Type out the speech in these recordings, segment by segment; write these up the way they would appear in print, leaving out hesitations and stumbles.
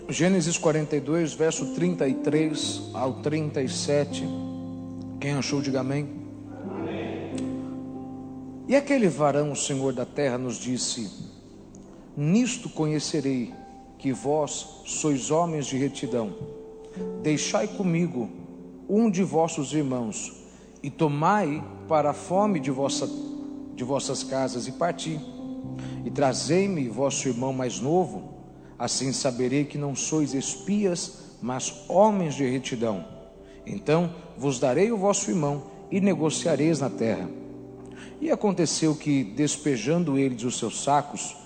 Gênesis 42, verso 33 ao 37. Quem achou, diga amém. Amém. E aquele varão, o Senhor da terra, nos disse: nisto conhecerei que vós sois homens de retidão. Deixai comigo um de vossos irmãos, e tomai para a fome de vossas casas, e parti. E trazei-me vosso irmão mais novo, assim saberei que não sois espias, mas homens de retidão. Então vos darei o vosso irmão, e negociareis na terra. E aconteceu que, despejando eles os seus sacos,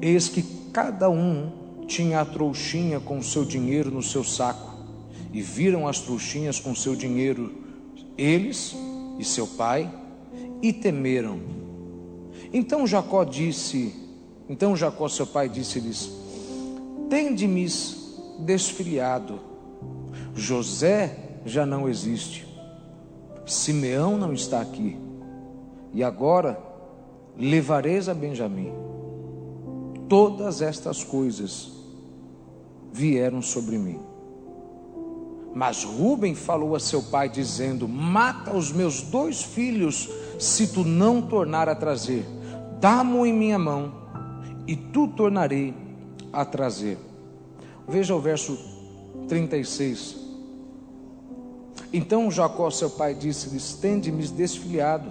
eis que cada um tinha a trouxinha com o seu dinheiro no seu saco. E viram as trouxinhas com seu dinheiro eles e seu pai, e temeram. Então Jacó seu pai disse-lhes: tende-me desfiliado. José já não existe, Simeão não está aqui, e agora levareis a Benjamim. Todas estas coisas vieram sobre mim. Mas Rúben falou a seu pai, dizendo: mata os meus 2 filhos, se tu não tornar a trazer. Dá-mo em minha mão, e tu tornarei a trazer. Veja o verso 36. Então Jacó seu pai disse-lhes: tende-me desfiliado.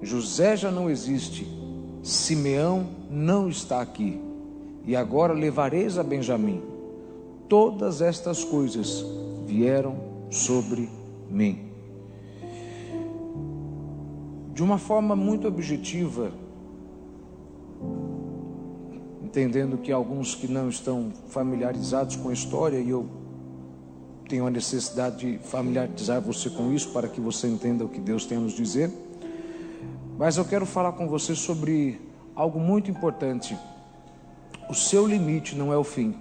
José já não existe, Simeão não está aqui, e agora levareis a Benjamim. Todas estas coisas vieram sobre mim. De uma forma muito objetiva, entendendo que alguns que não estão familiarizados com a história, e eu tenho a necessidade de familiarizar você com isso, para que você entenda o que Deus tem a nos dizer. Mas eu quero falar com você sobre algo muito importante. O seu limite não é o fim,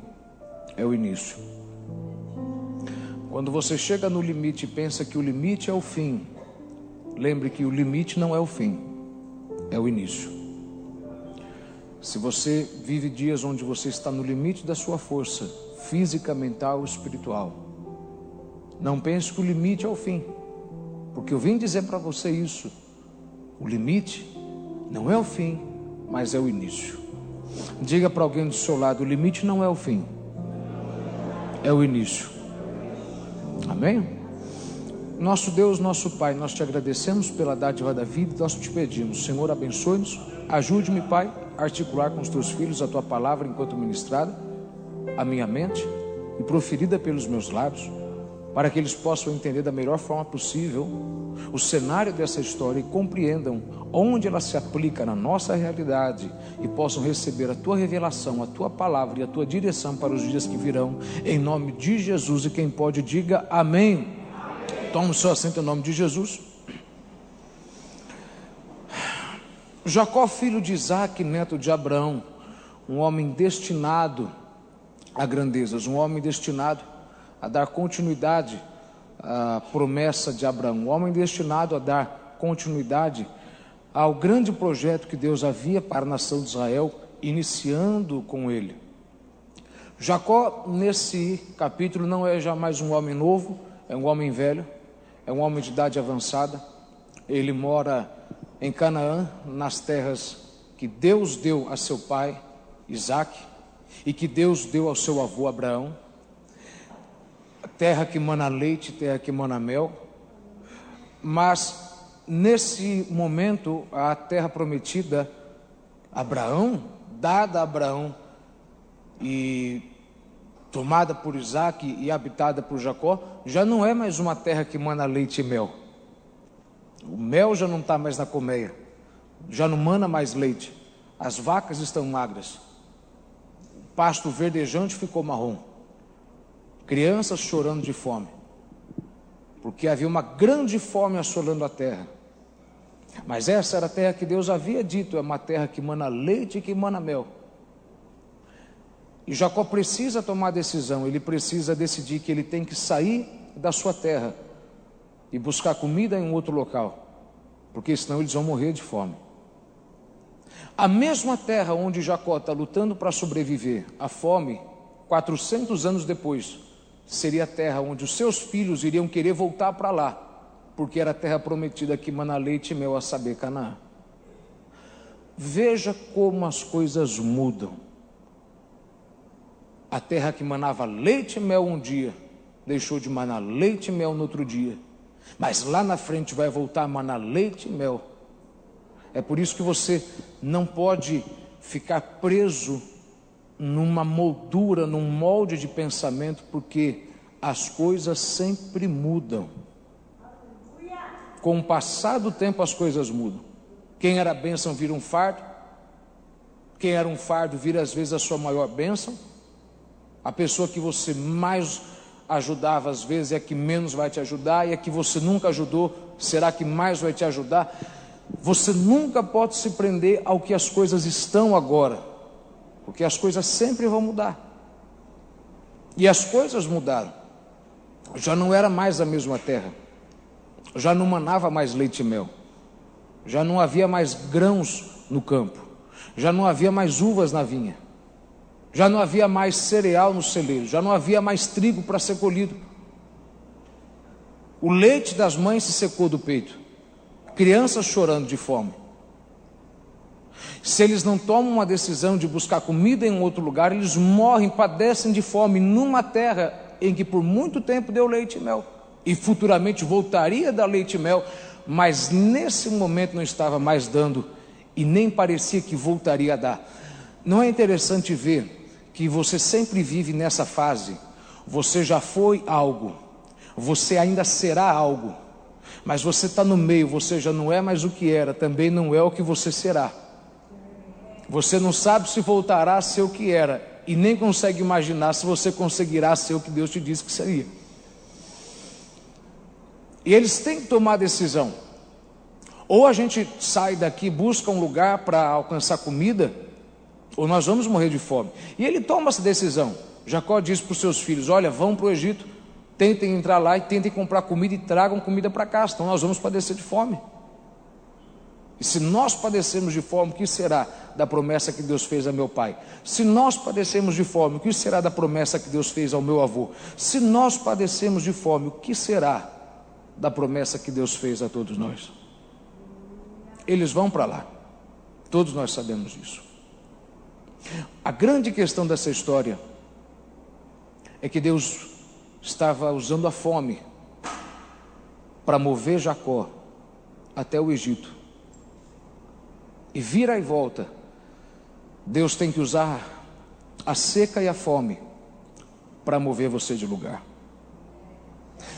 é o início. Quando você chega no limite e pensa que o limite é o fim, lembre que o limite não é o fim, é o início. Se você vive dias onde você está no limite da sua força física, mental, espiritual, não pense que o limite é o fim, porque eu vim dizer para você isso. O limite não é o fim, mas é o início. Diga para alguém do seu lado: o limite não é o fim, é o início. Amém? Nosso Deus, nosso Pai, nós te agradecemos pela dádiva da vida, e nós te pedimos: Senhor, abençoe-nos, ajude-me, Pai, a articular com os teus filhos a tua palavra enquanto ministrada a minha mente e proferida pelos meus lábios, para que eles possam entender da melhor forma possível o cenário dessa história e compreendam onde ela se aplica na nossa realidade, e possam receber a tua revelação, a tua palavra e a tua direção para os dias que virão, em nome de Jesus. E quem pode, diga amém. Tome o seu assento em nome de Jesus. Jacó, filho de Isaac, neto de Abraão, um homem destinado a grandezas, um homem destinado a dar continuidade à promessa de Abraão, um homem destinado a dar continuidade ao grande projeto que Deus havia para a nação de Israel, iniciando com ele. Jacó, nesse capítulo, não é já mais um homem novo, é um homem velho, é um homem de idade avançada. Ele mora em Canaã, nas terras que Deus deu a seu pai Isaac, e que Deus deu ao seu avô Abraão, terra que mana leite, terra que mana mel. Mas nesse momento, a terra prometida Abraão, dada a Abraão e tomada por Isaac e habitada por Jacó, já não é mais uma terra que mana leite e mel. O mel já não está mais na colmeia, já não mana mais leite, as vacas estão magras, o pasto verdejante ficou marrom, crianças chorando de fome, porque havia uma grande fome assolando a terra. Mas essa era a terra que Deus havia dito: é uma terra que mana leite e que mana mel. E Jacó precisa tomar decisão, ele precisa decidir que ele tem que sair da sua terra e buscar comida em um outro local, porque senão eles vão morrer de fome. A mesma terra onde Jacó está lutando para sobreviver, a fome 400 anos depois, seria a terra onde os seus filhos iriam querer voltar para lá, porque era a terra prometida que mana leite e mel, a saber, Canaã. Veja como as coisas mudam. A terra que manava leite e mel um dia, deixou de manar leite e mel no outro dia, mas lá na frente vai voltar a manar leite e mel. É por isso que você não pode ficar preso numa moldura, num molde de pensamento, porque as coisas sempre mudam. Com o passar do tempo as coisas mudam. Quem era bênção vira um fardo. Quem era um fardo vira às vezes a sua maior bênção. A pessoa que você mais ajudava às vezes é a que menos vai te ajudar, e a que você nunca ajudou será a que mais vai te ajudar. Você nunca pode se prender ao que as coisas estão agora, porque as coisas sempre vão mudar. E as coisas mudaram. Já não era mais a mesma terra, já não manava mais leite e mel, já não havia mais grãos no campo, já não havia mais uvas na vinha, já não havia mais cereal no celeiro, já não havia mais trigo para ser colhido. O leite das mães se secou do peito, crianças chorando de fome. Se eles não tomam uma decisão de buscar comida em outro lugar, eles morrem, padecem de fome numa terra em que por muito tempo deu leite e mel, e futuramente voltaria a dar leite e mel, mas nesse momento não estava mais dando, e nem parecia que voltaria a dar. Não é interessante ver que você sempre vive nessa fase? Você já foi algo, você ainda será algo, mas você está no meio, você já não é mais o que era, também não é o que você será. Você não sabe se voltará a ser o que era, e nem consegue imaginar se você conseguirá ser o que Deus te disse que seria. E eles têm que tomar a decisão. Ou a gente sai daqui, busca um lugar para alcançar comida, ou nós vamos morrer de fome. E ele toma essa decisão. Jacó diz para os seus filhos: olha, vão para o Egito, tentem entrar lá e tentem comprar comida e tragam comida para cá, senão nós vamos padecer de fome. E se nós padecermos de fome, o que será da promessa que Deus fez a meu pai? Se nós padecermos de fome, o que será da promessa que Deus fez ao meu avô? Se nós padecermos de fome, o que será da promessa que Deus fez a todos nós? Eles vão para lá, todos nós sabemos disso. A grande questão dessa história é que Deus estava usando a fome para mover Jacó até o Egito. E vira e volta, Deus tem que usar a seca e a fome para mover você de lugar.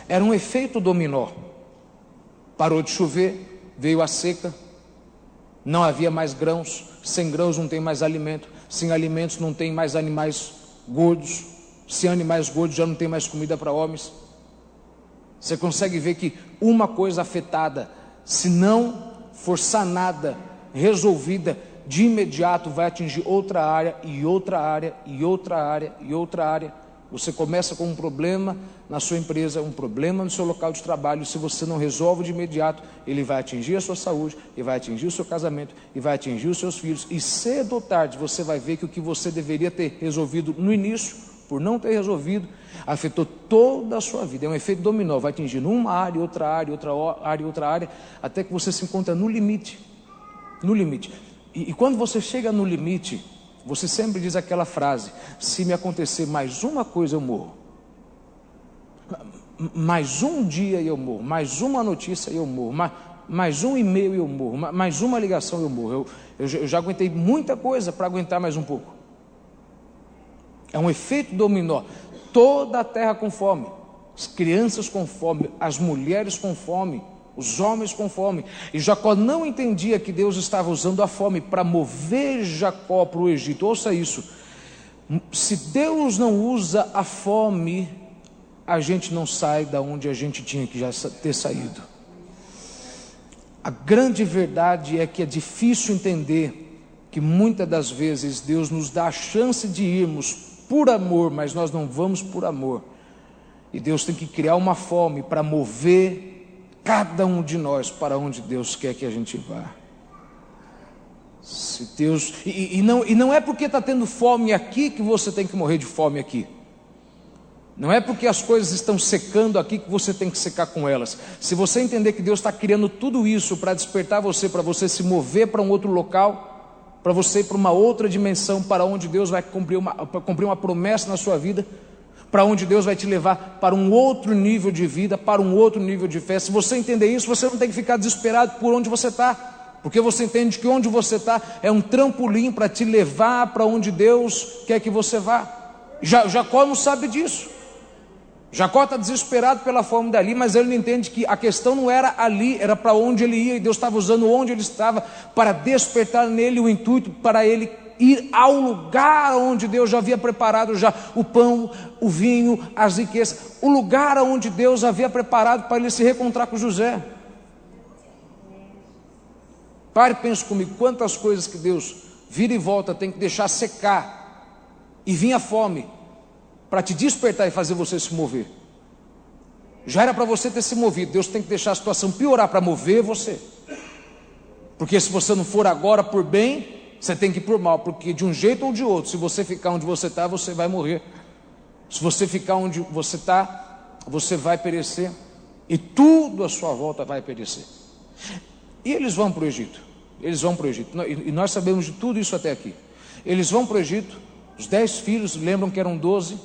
Era um efeito dominó. Parou de chover, veio a seca, não havia mais grãos, sem grãos não tem mais alimento, sem alimentos não tem mais animais gordos, sem animais gordos já não tem mais comida para homens. Você consegue ver que uma coisa afetada, se não for sanada, resolvida, de imediato vai atingir outra área, e outra área, e outra área, e outra área. Você começa com um problema na sua empresa, um problema no seu local de trabalho. Se você não resolve de imediato, ele vai atingir a sua saúde, e vai atingir o seu casamento, e vai atingir os seus filhos, e cedo ou tarde você vai ver que o que você deveria ter resolvido no início, por não ter resolvido, afetou toda a sua vida. É um efeito dominó, vai atingir uma área, outra área, outra área, outra área, até que você se encontra no limite. No limite. E quando você chega no limite, você sempre diz aquela frase: se me acontecer mais uma coisa eu morro, mais um dia eu morro, mais uma notícia eu morro, mais um e-mail eu morro, mais uma ligação eu morro. Eu já aguentei muita coisa para aguentar mais um pouco. É um efeito dominó. Toda a terra com fome, as crianças com fome, as mulheres com fome, os homens com fome. E Jacó não entendia que Deus estava usando a fome para mover Jacó para o Egito. Ouça isso: se Deus não usa a fome, a gente não sai da onde a gente tinha que já ter saído. A grande verdade é que é difícil entender que muitas das vezes Deus nos dá a chance de irmos por amor, mas nós não vamos por amor. E Deus tem que criar uma fome para mover cada um de nós para onde Deus quer que a gente vá. Se Deus, e não é porque está tendo fome aqui que você tem que morrer de fome aqui. Não é porque as coisas estão secando aqui que você tem que secar com elas. Se você entender que Deus está criando tudo isso para despertar você, para você se mover para um outro local, para você ir para uma outra dimensão, para onde Deus vai cumprir uma promessa na sua vida, para onde Deus vai te levar para um outro nível de vida, para um outro nível de fé. Se você entender isso, você não tem que ficar desesperado por onde você está, porque você entende que onde você está é um trampolim para te levar para onde Deus quer que você vá. Jacó não sabe disso. Jacó está desesperado pela fome dali, mas ele não entende que a questão não era ali, era para onde ele ia, e Deus estava usando onde ele estava para despertar nele o intuito para ele ir ao lugar onde Deus já havia preparado já o pão, o vinho, as riquezas, o lugar onde Deus havia preparado para ele se reencontrar com José. Pare e pense comigo, quantas coisas que Deus vira e volta tem que deixar secar e vir a fome para te despertar e fazer você se mover. Já era para você ter se movido, Deus tem que deixar a situação piorar para mover você, porque se você não for agora por bem, você tem que ir por mal, porque de um jeito ou de outro, se você ficar onde você está, você vai morrer. Se você ficar onde você está, você vai perecer, e tudo à sua volta vai perecer. E eles vão para o Egito, e nós sabemos de tudo isso até aqui. Eles vão para o Egito, os 10 filhos, lembram que eram 12,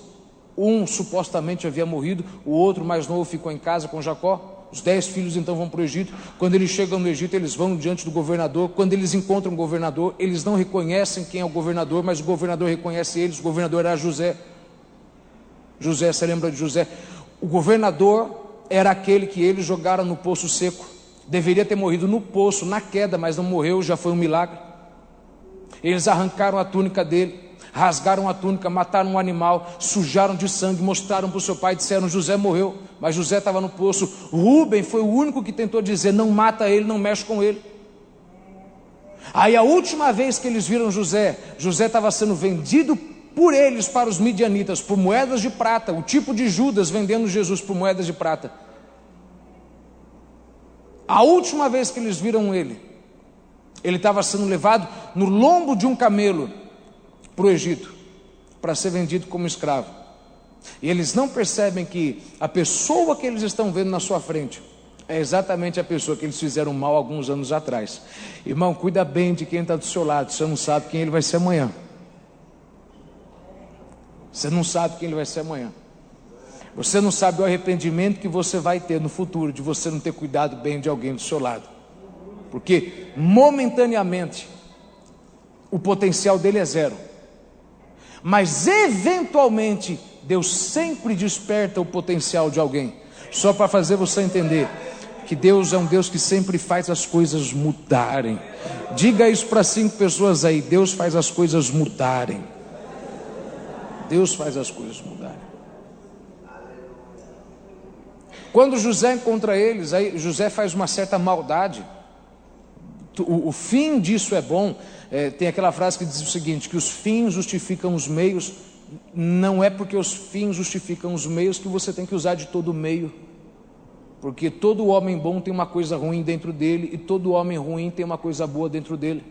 um supostamente havia morrido, o outro mais novo ficou em casa com Jacó. Os 10 filhos então vão para o Egito. Quando eles chegam no Egito, eles vão diante do governador. Quando eles encontram o governador, eles não reconhecem quem é o governador, mas o governador reconhece eles. O governador era José. José, você lembra de José? O governador era aquele que eles jogaram no poço seco. Deveria ter morrido no poço, na queda, mas não morreu, já foi um milagre. Eles arrancaram a túnica dele, rasgaram a túnica, mataram um animal, sujaram de sangue, mostraram para o seu pai, disseram: José morreu, mas José estava no poço. Rúben foi o único que tentou dizer: não mata ele, não mexe com ele. Aí a última vez que eles viram José estava sendo vendido por eles para os midianitas, por moedas de prata, o tipo de Judas vendendo Jesus por moedas de prata. A última vez que eles viram ele estava sendo levado no lombo de um camelo para o Egito, para ser vendido como escravo. E eles não percebem que a pessoa que eles estão vendo na sua frente é exatamente a pessoa que eles fizeram mal alguns anos atrás. Irmão, cuida bem de quem está do seu lado, você não sabe quem ele vai ser amanhã. Você não sabe quem ele vai ser amanhã. Você não sabe o arrependimento que você vai ter no futuro de você não ter cuidado bem de alguém do seu lado. Porque momentaneamente o potencial dele é zero, mas eventualmente Deus sempre desperta o potencial de alguém, só para fazer você entender que Deus é um Deus que sempre faz as coisas mudarem. Diga isso para 5 pessoas aí: Deus faz as coisas mudarem. Deus faz as coisas mudarem. Quando José encontra eles, aí José faz uma certa maldade. O fim disso é bom. Tem aquela frase que diz o seguinte, que os fins justificam os meios. Não é porque os fins justificam os meios que você tem que usar de todo meio, porque todo homem bom tem uma coisa ruim dentro dele, e todo homem ruim tem uma coisa boa dentro dele.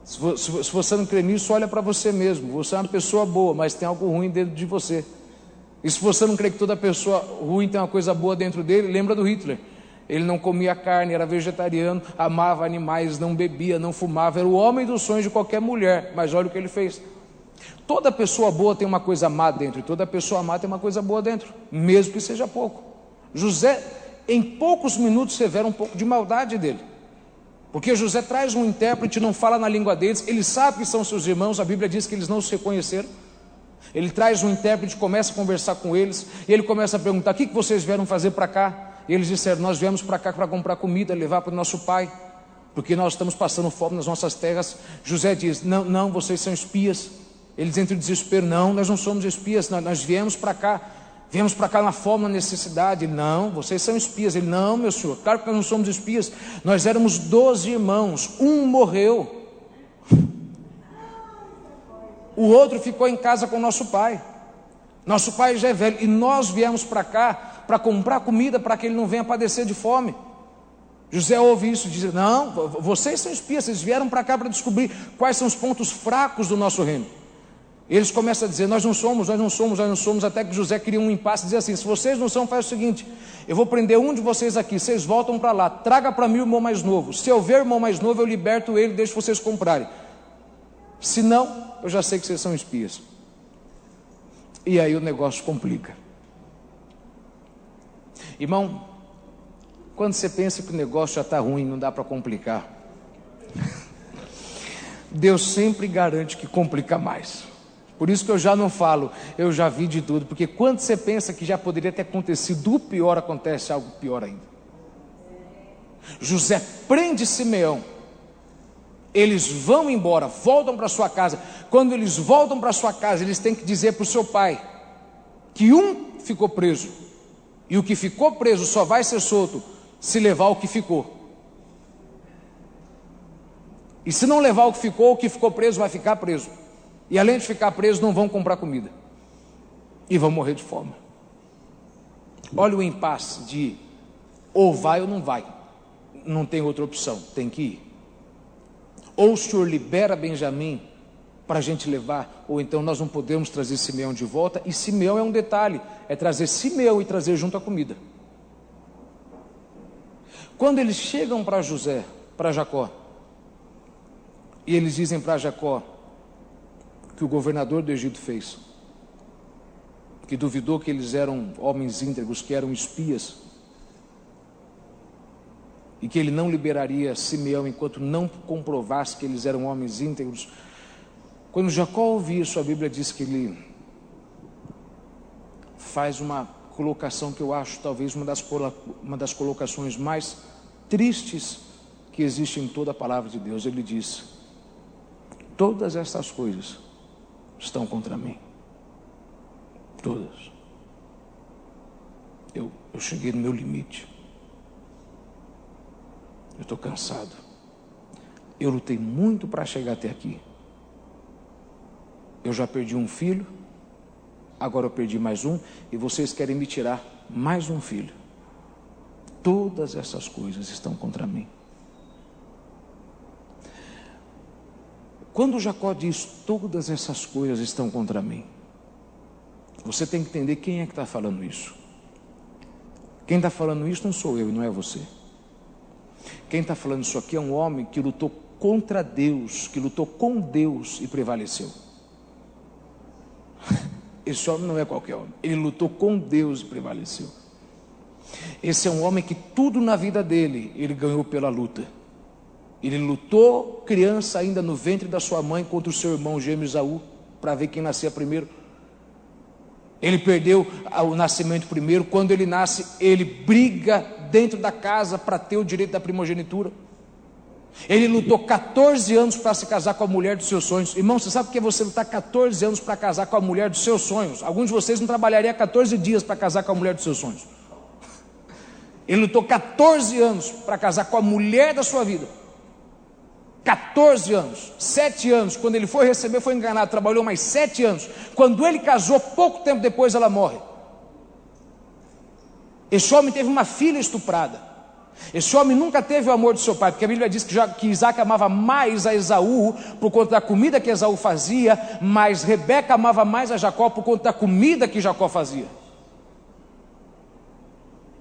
Se você não crê nisso, olha para você mesmo. Você é uma pessoa boa, mas tem algo ruim dentro de você. E se você não crê que toda pessoa ruim tem uma coisa boa dentro dele, lembra do Hitler. Ele não comia carne, era vegetariano, amava animais, não bebia, não fumava, era o homem dos sonhos de qualquer mulher, mas olha o que ele fez. Toda pessoa boa tem uma coisa má dentro, e toda pessoa má tem uma coisa boa dentro, mesmo que seja pouco. José, em poucos minutos, você vê um pouco de maldade dele, porque José traz um intérprete, não fala na língua deles, ele sabe que são seus irmãos, a Bíblia diz que eles não se reconheceram. Ele traz um intérprete, começa a conversar com eles, e ele começa a perguntar: o que vocês vieram fazer para cá? E eles disseram: nós viemos para cá para comprar comida, levar para o nosso pai, porque nós estamos passando fome nas nossas terras. José diz: não, vocês são espias. Eles entram em desespero: não, nós não somos espias, nós viemos para cá na fome, na necessidade. Não, vocês são espias. Ele: não, meu senhor, claro que nós não somos espias, nós éramos 12 irmãos, um morreu, o outro ficou em casa com nosso pai já é velho, e nós viemos para cá para comprar comida, para que ele não venha padecer de fome. José ouve isso e diz: não, vocês são espias, vocês vieram para cá para descobrir quais são os pontos fracos do nosso reino. Eles começam a dizer: nós não somos, até que José cria um impasse e diz assim: se vocês não são, faz o seguinte, eu vou prender um de vocês aqui, vocês voltam para lá, traga para mim o irmão mais novo, se eu ver o irmão mais novo, eu liberto ele e deixo vocês comprarem, se não, eu já sei que vocês são espias. E aí o negócio complica. Irmão, quando você pensa que o negócio já está ruim, não dá para complicar, Deus sempre garante que complica mais. Por isso que eu já não falo, eu já vi de tudo, porque quando você pensa que já poderia ter acontecido o pior, acontece algo pior ainda. José prende Simeão, eles vão embora, voltam para sua casa. Quando eles voltam para sua casa, eles têm que dizer para o seu pai que um ficou preso, e o que ficou preso só vai ser solto se levar o que ficou. E se não levar o que ficou preso vai ficar preso. E além de ficar preso, não vão comprar comida. E vão morrer de fome. Olha o impasse de ou vai ou não vai. Não tem outra opção, tem que ir. Ou o senhor libera Benjamim para a gente levar, ou então nós não podemos trazer Simeão de volta. E Simeão é um detalhe, é trazer Simeão e trazer junto a comida. Quando eles chegam para José, para Jacó, e eles dizem para Jacó que o governador do Egito fez, que duvidou que eles eram homens íntegros, que eram espias, e que ele não liberaria Simeão enquanto não comprovasse que eles eram homens íntegros. Quando Jacó ouve isso, a Bíblia diz que ele faz uma colocação que eu acho talvez uma das colocações mais tristes que existe em toda a palavra de Deus. Ele diz: todas essas coisas estão contra mim. Todas. Eu cheguei no meu limite. Eu estou cansado. Eu lutei muito para chegar até aqui. Eu já perdi um filho, agora eu perdi mais um, e vocês querem me tirar mais um filho. Todas essas coisas estão contra mim. Quando Jacó diz todas essas coisas estão contra mim, você tem que entender quem é que está falando isso. Quem está falando isso não sou eu e não é você. Quem está falando isso aqui é um homem que lutou contra Deus, que lutou com Deus e prevaleceu. Esse homem não é qualquer homem, ele lutou com Deus e prevaleceu. Esse é um homem que tudo na vida dele, ele ganhou pela luta. Ele lutou criança ainda no ventre da sua mãe contra o seu irmão gêmeo Esaú, para ver quem nascia primeiro. Ele perdeu o nascimento primeiro. Quando ele nasce, ele briga dentro da casa para ter o direito da primogenitura. Ele lutou 14 anos para se casar com a mulher dos seus sonhos. Irmão, você sabe o que é você lutar 14 anos para casar com a mulher dos seus sonhos? Alguns de vocês não trabalhariam 14 dias para casar com a mulher dos seus sonhos. Ele lutou 14 anos para casar com a mulher da sua vida. 14 anos, 7 anos, quando ele foi receber, foi enganado, trabalhou mais 7 anos. Quando ele casou, pouco tempo depois ela morre. Esse homem teve uma filha estuprada. Esse homem nunca teve o amor do seu pai, porque a Bíblia diz que Isaac amava mais a Esaú por conta da comida que Esaú fazia, mas Rebeca amava mais a Jacó por conta da comida que Jacó fazia.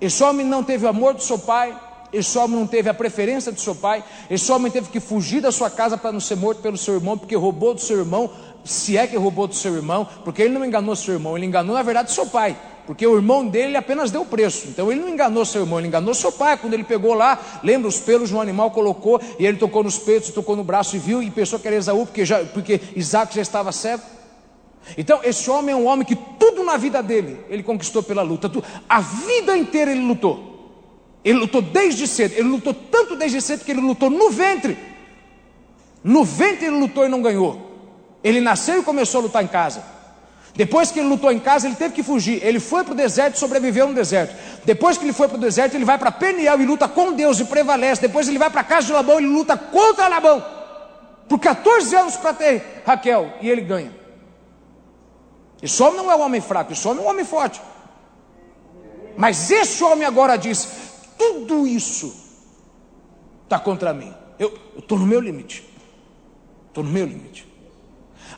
Esse homem não teve o amor do seu pai, esse homem não teve a preferência do seu pai, esse homem teve que fugir da sua casa para não ser morto pelo seu irmão, porque roubou do seu irmão, se é que roubou do seu irmão, porque ele não enganou seu irmão, ele enganou na verdade seu pai, porque o irmão dele apenas deu o preço. Então ele não enganou seu irmão, ele enganou seu pai. Quando ele pegou lá, lembra, os pelos de um animal colocou, e ele tocou nos peitos, tocou no braço e viu, e pensou que era Esaú, porque Isaac já estava cego. Então esse homem é um homem que tudo na vida dele, ele conquistou pela luta, a vida inteira ele lutou. Ele lutou desde cedo, ele lutou tanto desde cedo que ele lutou no ventre. No ventre ele lutou e não ganhou. Ele nasceu e começou a lutar em casa. Depois que ele lutou em casa, ele teve que fugir. Ele foi para o deserto e sobreviveu no deserto. Depois que ele foi para o deserto, ele vai para Peniel e luta com Deus e prevalece. Depois ele vai para a casa de Labão e ele luta contra Labão. Por 14 anos para ter Raquel, e ele ganha. Esse homem não é um homem fraco, esse homem é um homem forte. Mas esse homem agora diz: tudo isso está contra mim. Eu estou no meu limite. Estou no meu limite.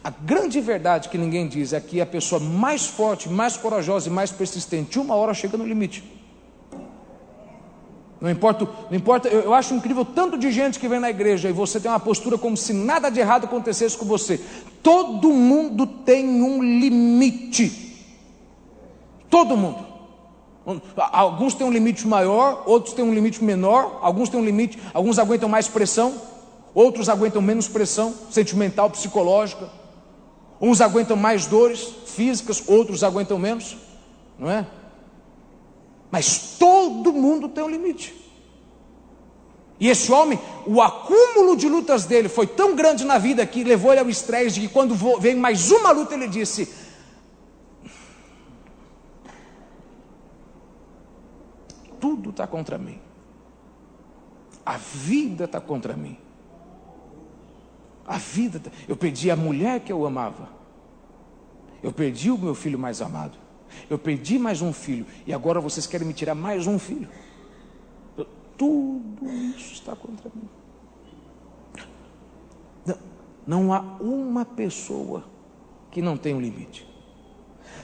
A grande verdade que ninguém diz é que a pessoa mais forte, mais corajosa e mais persistente, uma hora chega no limite. Não importa, eu acho incrível tanto de gente que vem na igreja e você tem uma postura como se nada de errado acontecesse com você. Todo mundo tem um limite. Todo mundo. Alguns têm um limite maior, outros têm um limite menor, alguns têm um limite, alguns aguentam mais pressão, outros aguentam menos pressão sentimental, psicológica. Uns aguentam mais dores físicas, outros aguentam menos, não é? Mas todo mundo tem um limite. E esse homem, o acúmulo de lutas dele foi tão grande na vida que levou ele ao estresse, de que quando veio mais uma luta ele disse: tudo está contra mim. A vida está contra mim. Eu perdi a mulher que eu amava. Eu perdi o meu filho mais amado. Eu perdi mais um filho. E agora vocês querem me tirar mais um filho. Tudo isso está contra mim. Não há uma pessoa que não tem um limite.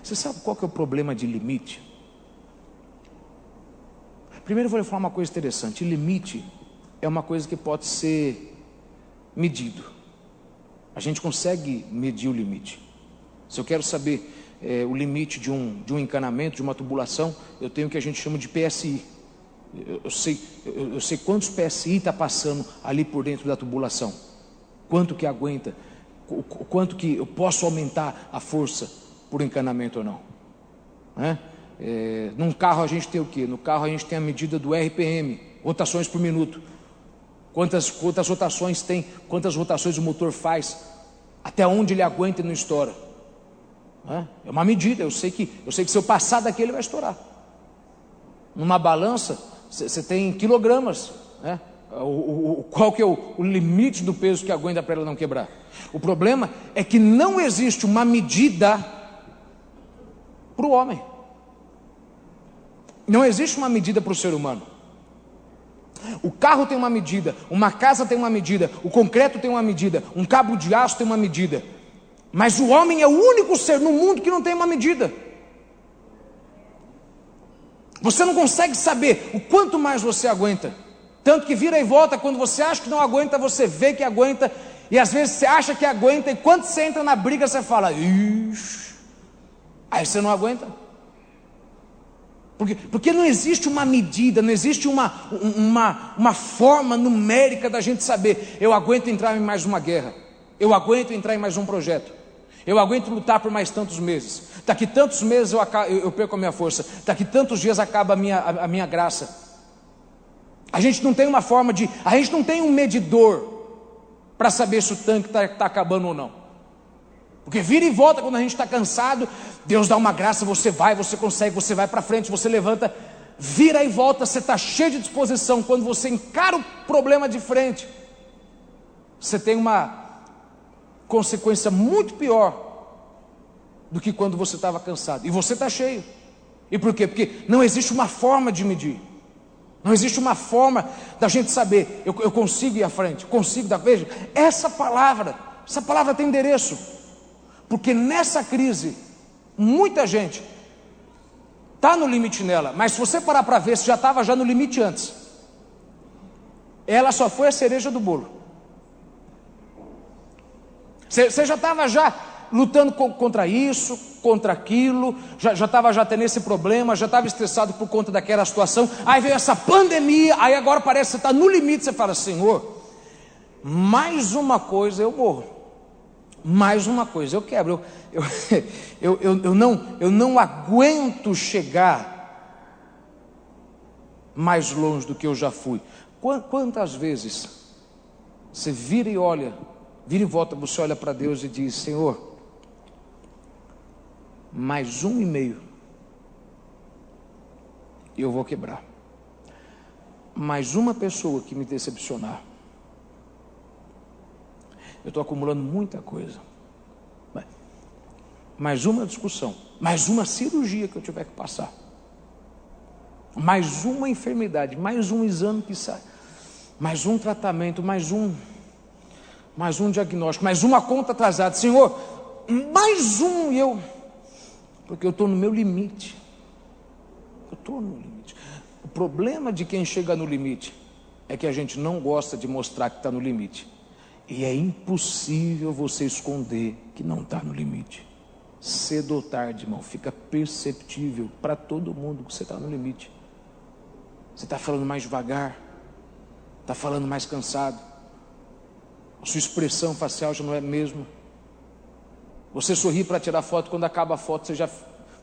Você sabe qual que é o problema de limite? Primeiro eu vou lhe falar uma coisa interessante. Limite é uma coisa que pode ser medido. A gente consegue medir o limite. Se eu quero saber o limite de um encanamento, de uma tubulação, eu tenho o que a gente chama de PSI. Eu sei quantos PSI está passando ali por dentro da tubulação. Quanto que aguenta, quanto que eu posso aumentar a força por encanamento ou não. Num carro a gente tem o quê? No carro a gente tem a medida do RPM, rotações por minuto. Quantas rotações tem, quantas rotações o motor faz, até onde ele aguenta e não estoura. É uma medida, eu sei que se eu passar daqui ele vai estourar. Numa balança, você tem quilogramas, né? Qual que é o limite do peso que aguenta para ela não quebrar? O problema é que não existe uma medida para o homem. Não existe uma medida para o ser humano. O carro tem uma medida, uma casa tem uma medida, o concreto tem uma medida, um cabo de aço tem uma medida. Mas o homem é o único ser no mundo que não tem uma medida. Você não consegue saber o quanto mais você aguenta. Tanto que vira e volta, quando você acha que não aguenta, você vê que aguenta. E às vezes você acha que aguenta, e quando você entra na briga, você fala: ixi. Aí você não aguenta. Porque não existe uma medida, não existe uma forma numérica da gente saber: eu aguento entrar em mais uma guerra, eu aguento entrar em mais um projeto, eu aguento lutar por mais tantos meses. Daqui tantos meses eu perco a minha força, daqui tantos dias acaba a minha graça. A gente não tem uma forma a gente não tem um medidor para saber se o tanque está acabando ou não. Porque vira e volta, quando a gente está cansado, Deus dá uma graça, você vai, você consegue, você vai para frente, você levanta, vira e volta, você está cheio de disposição. Quando você encara o problema de frente, você tem uma consequência muito pior do que quando você estava cansado. E você está cheio. E por quê? Porque não existe uma forma de medir. Não existe uma forma da gente saber: eu consigo ir à frente, consigo dar. Veja, essa palavra tem endereço. Porque nessa crise, muita gente está no limite nela. Mas se você parar para ver, você já estava no limite antes. Ela só foi a cereja do bolo. Você já estava lutando contra isso, contra aquilo, já estava tendo esse problema, já estava estressado por conta daquela situação. Aí veio essa pandemia, aí agora parece que você está no limite. Você fala: Senhor, mais uma coisa eu morro. Mais uma coisa eu quebro. Eu não aguento chegar mais longe do que eu já fui. Quantas vezes você vira e volta, você olha para Deus e diz: Senhor, mais 1,5 e eu vou quebrar. Mais uma pessoa que me decepcionar, eu estou acumulando muita coisa. Mais uma discussão, mais uma cirurgia que eu tiver que passar, mais uma enfermidade, mais um exame que sai. mais um tratamento, mais um diagnóstico, mais uma conta atrasada. Senhor, mais um, porque eu estou no meu limite. Eu estou no limite. O problema de quem chega no limite é que a gente não gosta de mostrar que está no limite. E é impossível você esconder que não está no limite. Cedo ou tarde, irmão, fica perceptível para todo mundo que você está no limite. Você está falando mais devagar, está falando mais cansado, a sua expressão facial já não é a mesma. Você sorri para tirar foto, quando acaba a foto você já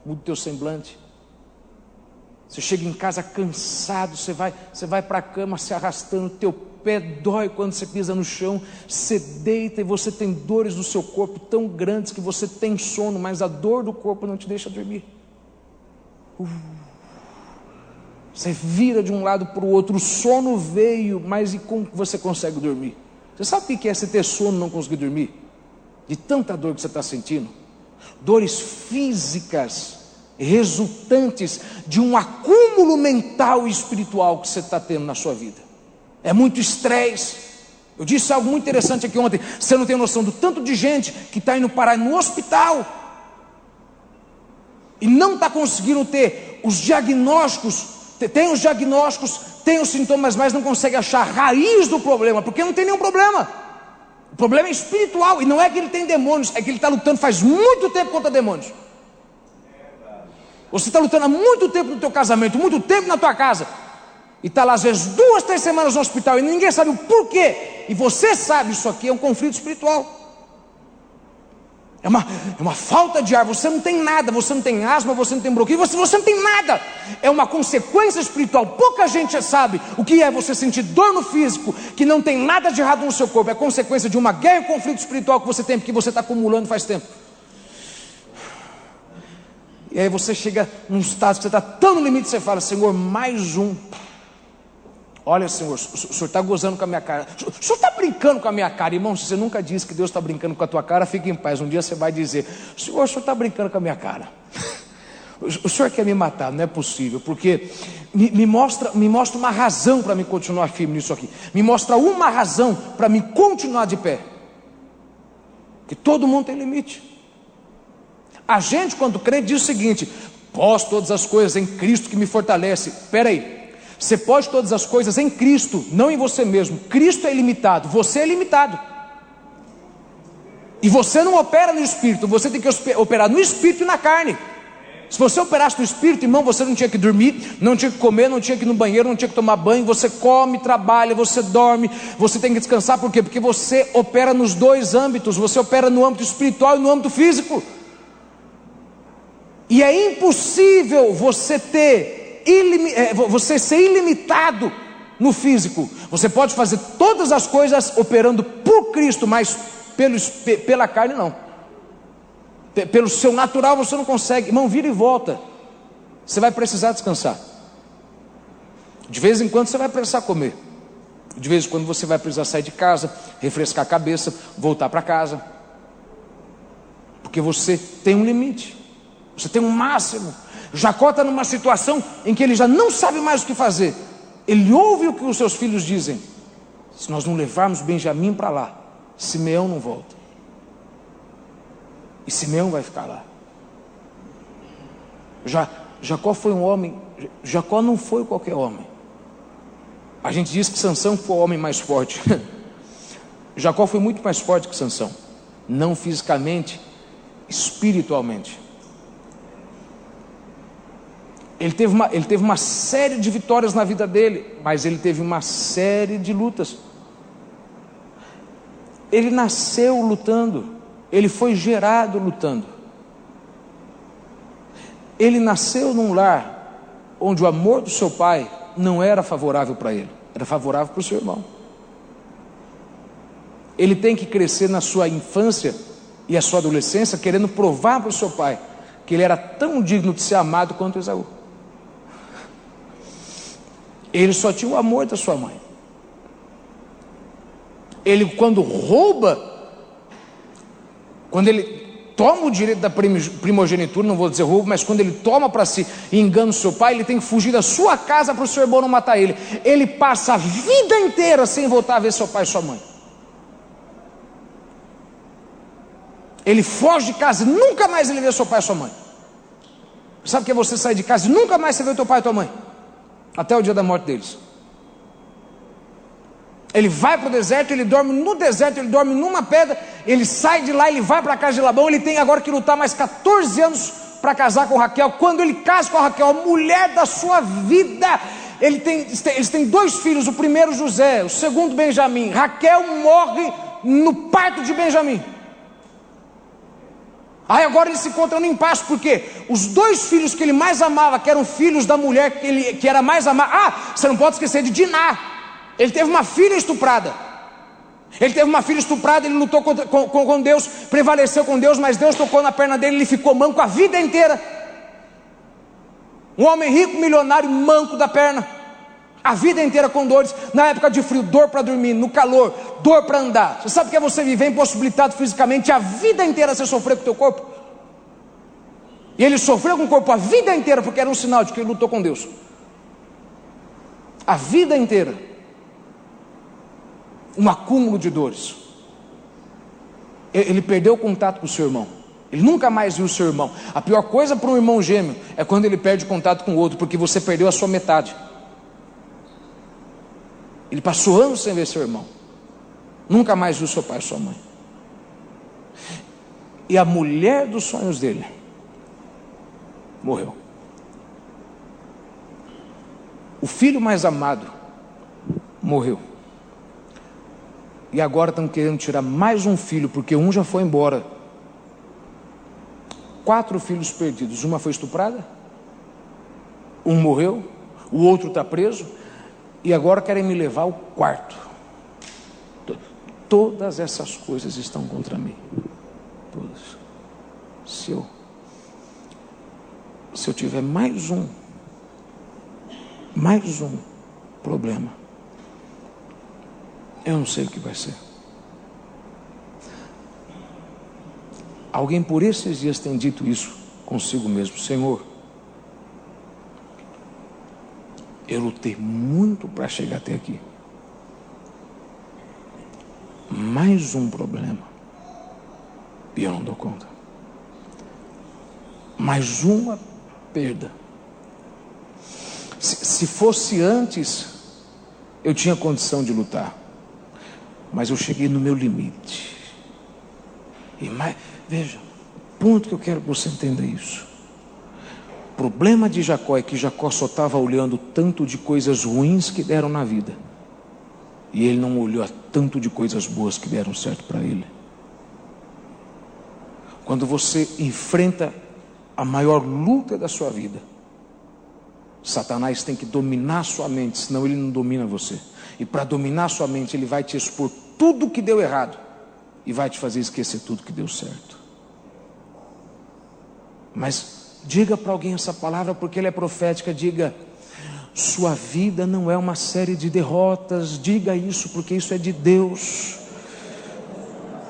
muda o teu semblante. Você chega em casa cansado, você vai para a cama se arrastando, teu pé dói quando você pisa no chão, você deita e você tem dores no seu corpo tão grandes que você tem sono, mas a dor do corpo não te deixa dormir. Você vira de um lado para o outro, o sono veio, mas e como você consegue dormir? Você sabe o que é você ter sono e não conseguir dormir? De tanta dor que você está sentindo. Dores físicas resultantes de um acúmulo mental e espiritual que você está tendo na sua vida. É muito estresse. Eu disse algo muito interessante aqui ontem. Você não tem noção do tanto de gente que está indo parar no hospital e não está conseguindo ter os diagnósticos. Tem os diagnósticos, tem os sintomas, mas não consegue achar a raiz do problema, porque não tem nenhum problema. O problema é espiritual, e não é que ele tem demônios, é que ele está lutando faz muito tempo contra demônios. Você está lutando há muito tempo no teu casamento, muito tempo na tua casa, e está lá às vezes 2, 3 semanas no hospital, e ninguém sabe o porquê, e você sabe, isso aqui é um conflito espiritual. É uma falta de ar, você não tem nada, você não tem asma, você não tem bronquite, você não tem nada. É uma consequência espiritual. Pouca gente sabe o que é você sentir dor no físico, que não tem nada de errado no seu corpo. É consequência de uma guerra e conflito espiritual que você tem, porque você está acumulando faz tempo. E aí você chega num estado que você está tão no limite, você fala: Senhor, mais um. Olha, Senhor, o Senhor está gozando com a minha cara. O Senhor está brincando com a minha cara. Irmão, se você nunca disse que Deus está brincando com a tua cara, fique em paz. Um dia você vai dizer: Senhor, o Senhor está brincando com a minha cara. O Senhor quer me matar, não é possível. Porque me mostra uma razão para me continuar firme nisso aqui. Me mostra uma razão para me continuar de pé. Que todo mundo tem limite. A gente, quando crente, diz o seguinte: posso todas as coisas em Cristo que me fortalece. Espera aí. Você pode todas as coisas em Cristo, não em você mesmo. Cristo é ilimitado, você é limitado. E você não opera no Espírito, você tem que operar no Espírito e na carne. Se você operasse no Espírito, irmão, você não tinha que dormir, não tinha que comer, não tinha que ir no banheiro, não tinha que tomar banho. Você come, trabalha, você dorme, você tem que descansar. Por quê? Porque você opera nos dois âmbitos. Você opera no âmbito espiritual e no âmbito físico. E é impossível você ser ilimitado no físico. Você pode fazer todas as coisas operando por Cristo, mas pela carne não. Pelo seu natural você não consegue. Irmão, vira e volta. Você vai precisar descansar. De vez em quando você vai precisar comer. De vez em quando você vai precisar sair de casa, refrescar a cabeça, voltar para casa. Porque você tem um limite. Você tem um máximo. Jacó está numa situação em que ele já não sabe mais o que fazer. Ele ouve o que os seus filhos dizem: se nós não levarmos Benjamim para lá, Simeão não volta. E Simeão vai ficar lá. Jacó foi um homem. Jacó não foi qualquer homem. A gente diz que Sansão foi o homem mais forte. Jacó foi muito mais forte que Sansão. Não fisicamente, espiritualmente. Ele teve uma série de vitórias na vida dele, mas ele teve uma série de lutas. Ele nasceu lutando, ele foi gerado lutando. Ele nasceu num lar onde o amor do seu pai não era favorável para ele, era favorável para o seu irmão. Ele tem que crescer na sua infância e a sua adolescência querendo provar para o seu pai que ele era tão digno de ser amado quanto Esaú. Ele só tinha o amor da sua mãe. Ele, quando rouba, quando ele toma o direito da primogenitura, não vou dizer roubo, mas quando ele toma para si e engana o seu pai, ele tem que fugir da sua casa para o seu irmão não matar ele. Ele passa a vida inteira sem voltar a ver seu pai e sua mãe. Ele foge de casa e nunca mais ele vê seu pai e sua mãe. Sabe o que é você sair de casa e nunca mais você vê teu pai e tua mãe? Até o dia da morte deles. Ele vai para o deserto, ele dorme no deserto, ele dorme numa pedra, ele sai de lá, ele vai para a casa de Labão, ele tem agora que lutar mais 14 anos para casar com Raquel. Quando ele casa com a Raquel, a mulher da sua vida, eles têm 2 filhos, o primeiro José, o segundo Benjamim. Raquel morre no parto de Benjamim. Aí agora eles se encontram no impasse, porque os 2 filhos que ele mais amava, que eram filhos da mulher que era mais amada, você não pode esquecer de Diná. Ele teve uma filha estuprada. Ele lutou com Deus, prevaleceu com Deus, mas Deus tocou na perna dele, ele ficou manco a vida inteira. Um homem rico, milionário, manco da perna, a vida inteira com dores. Na época de frio, dor para dormir, no calor, dor para andar. Você sabe o que é você viver impossibilitado fisicamente a vida inteira, você sofrer com o teu corpo? E ele sofreu com o corpo a vida inteira, porque era um sinal de que ele lutou com Deus. A vida inteira. Um acúmulo de dores. Ele perdeu o contato com o seu irmão. Ele nunca mais viu o seu irmão. A pior coisa para um irmão gêmeo é quando ele perde o contato com o outro, porque você perdeu a sua metade. Ele passou anos sem ver seu irmão. Nunca mais viu seu pai e sua mãe. E a mulher dos sonhos dele morreu. O filho mais amado morreu. E agora estão querendo tirar mais um filho, porque um já foi embora. 4 filhos perdidos. Uma foi estuprada, um morreu, o outro está preso, e agora querem me levar ao quarto. Todas essas coisas estão contra mim. Todas. Se eu tiver mais um problema, eu não sei o que vai ser. Alguém por esses dias tem dito isso consigo mesmo: Senhor, eu lutei muito para chegar até aqui. Mais um problema e eu não dou conta. Mais uma perda. Se fosse antes, eu tinha condição de lutar. Mas eu cheguei no meu limite. Veja, o ponto que eu quero que você entenda isso. O problema de Jacó é que Jacó só estava olhando tanto de coisas ruins que deram na vida, e ele não olhou a tanto de coisas boas que deram certo para ele. Quando você enfrenta a maior luta da sua vida, Satanás tem que dominar sua mente, senão ele não domina você. E para dominar sua mente, ele vai te expor tudo que deu errado e vai te fazer esquecer tudo que deu certo. Mas diga para alguém essa palavra, porque ela é profética. Diga: sua vida não é uma série de derrotas. Diga isso, porque isso é de Deus.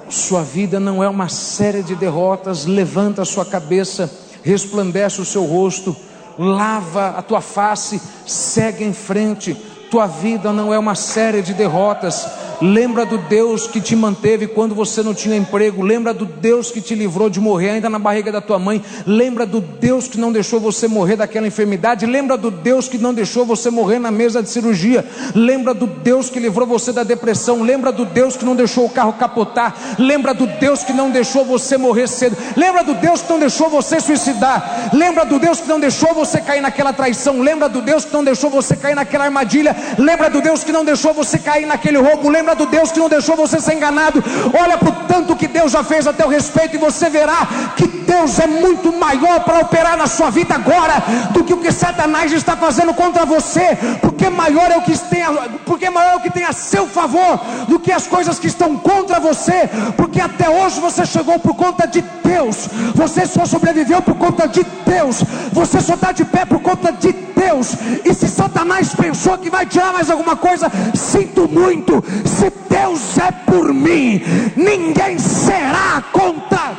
Sua vida não é uma série de derrotas. Levanta a sua cabeça, resplandece o seu rosto, lava a tua face, segue em frente. Tua vida não é uma série de derrotas. Lembra do Deus que te manteve quando você não tinha emprego. Lembra do Deus que te livrou de morrer ainda na barriga da tua mãe. Lembra do Deus que não deixou você morrer daquela enfermidade. Lembra do Deus que não deixou você morrer na mesa de cirurgia. Lembra do Deus que livrou você da depressão. Lembra do Deus que não deixou o carro capotar. Lembra do Deus que não deixou você morrer cedo. Lembra do Deus que não deixou você suicidar. Lembra do Deus que não deixou você cair naquela traição. Lembra do Deus que não deixou você cair naquela armadilha. Lembra do Deus que não deixou você cair naquele roubo. Lembra do Deus que não deixou você ser enganado. Olha para o tanto que Deus já fez a teu respeito, e você verá que Deus é muito maior para operar na sua vida agora do que o que Satanás está fazendo contra você. Porque maior é o que tem a seu favor do que as coisas que estão contra você. Porque até hoje você chegou por conta de Deus. Você só sobreviveu por conta de Deus. Você só está de pé por conta de Deus. E se Satanás pensou que vai tirar mais alguma coisa, sinto muito. Se Deus é por mim, ninguém será contra.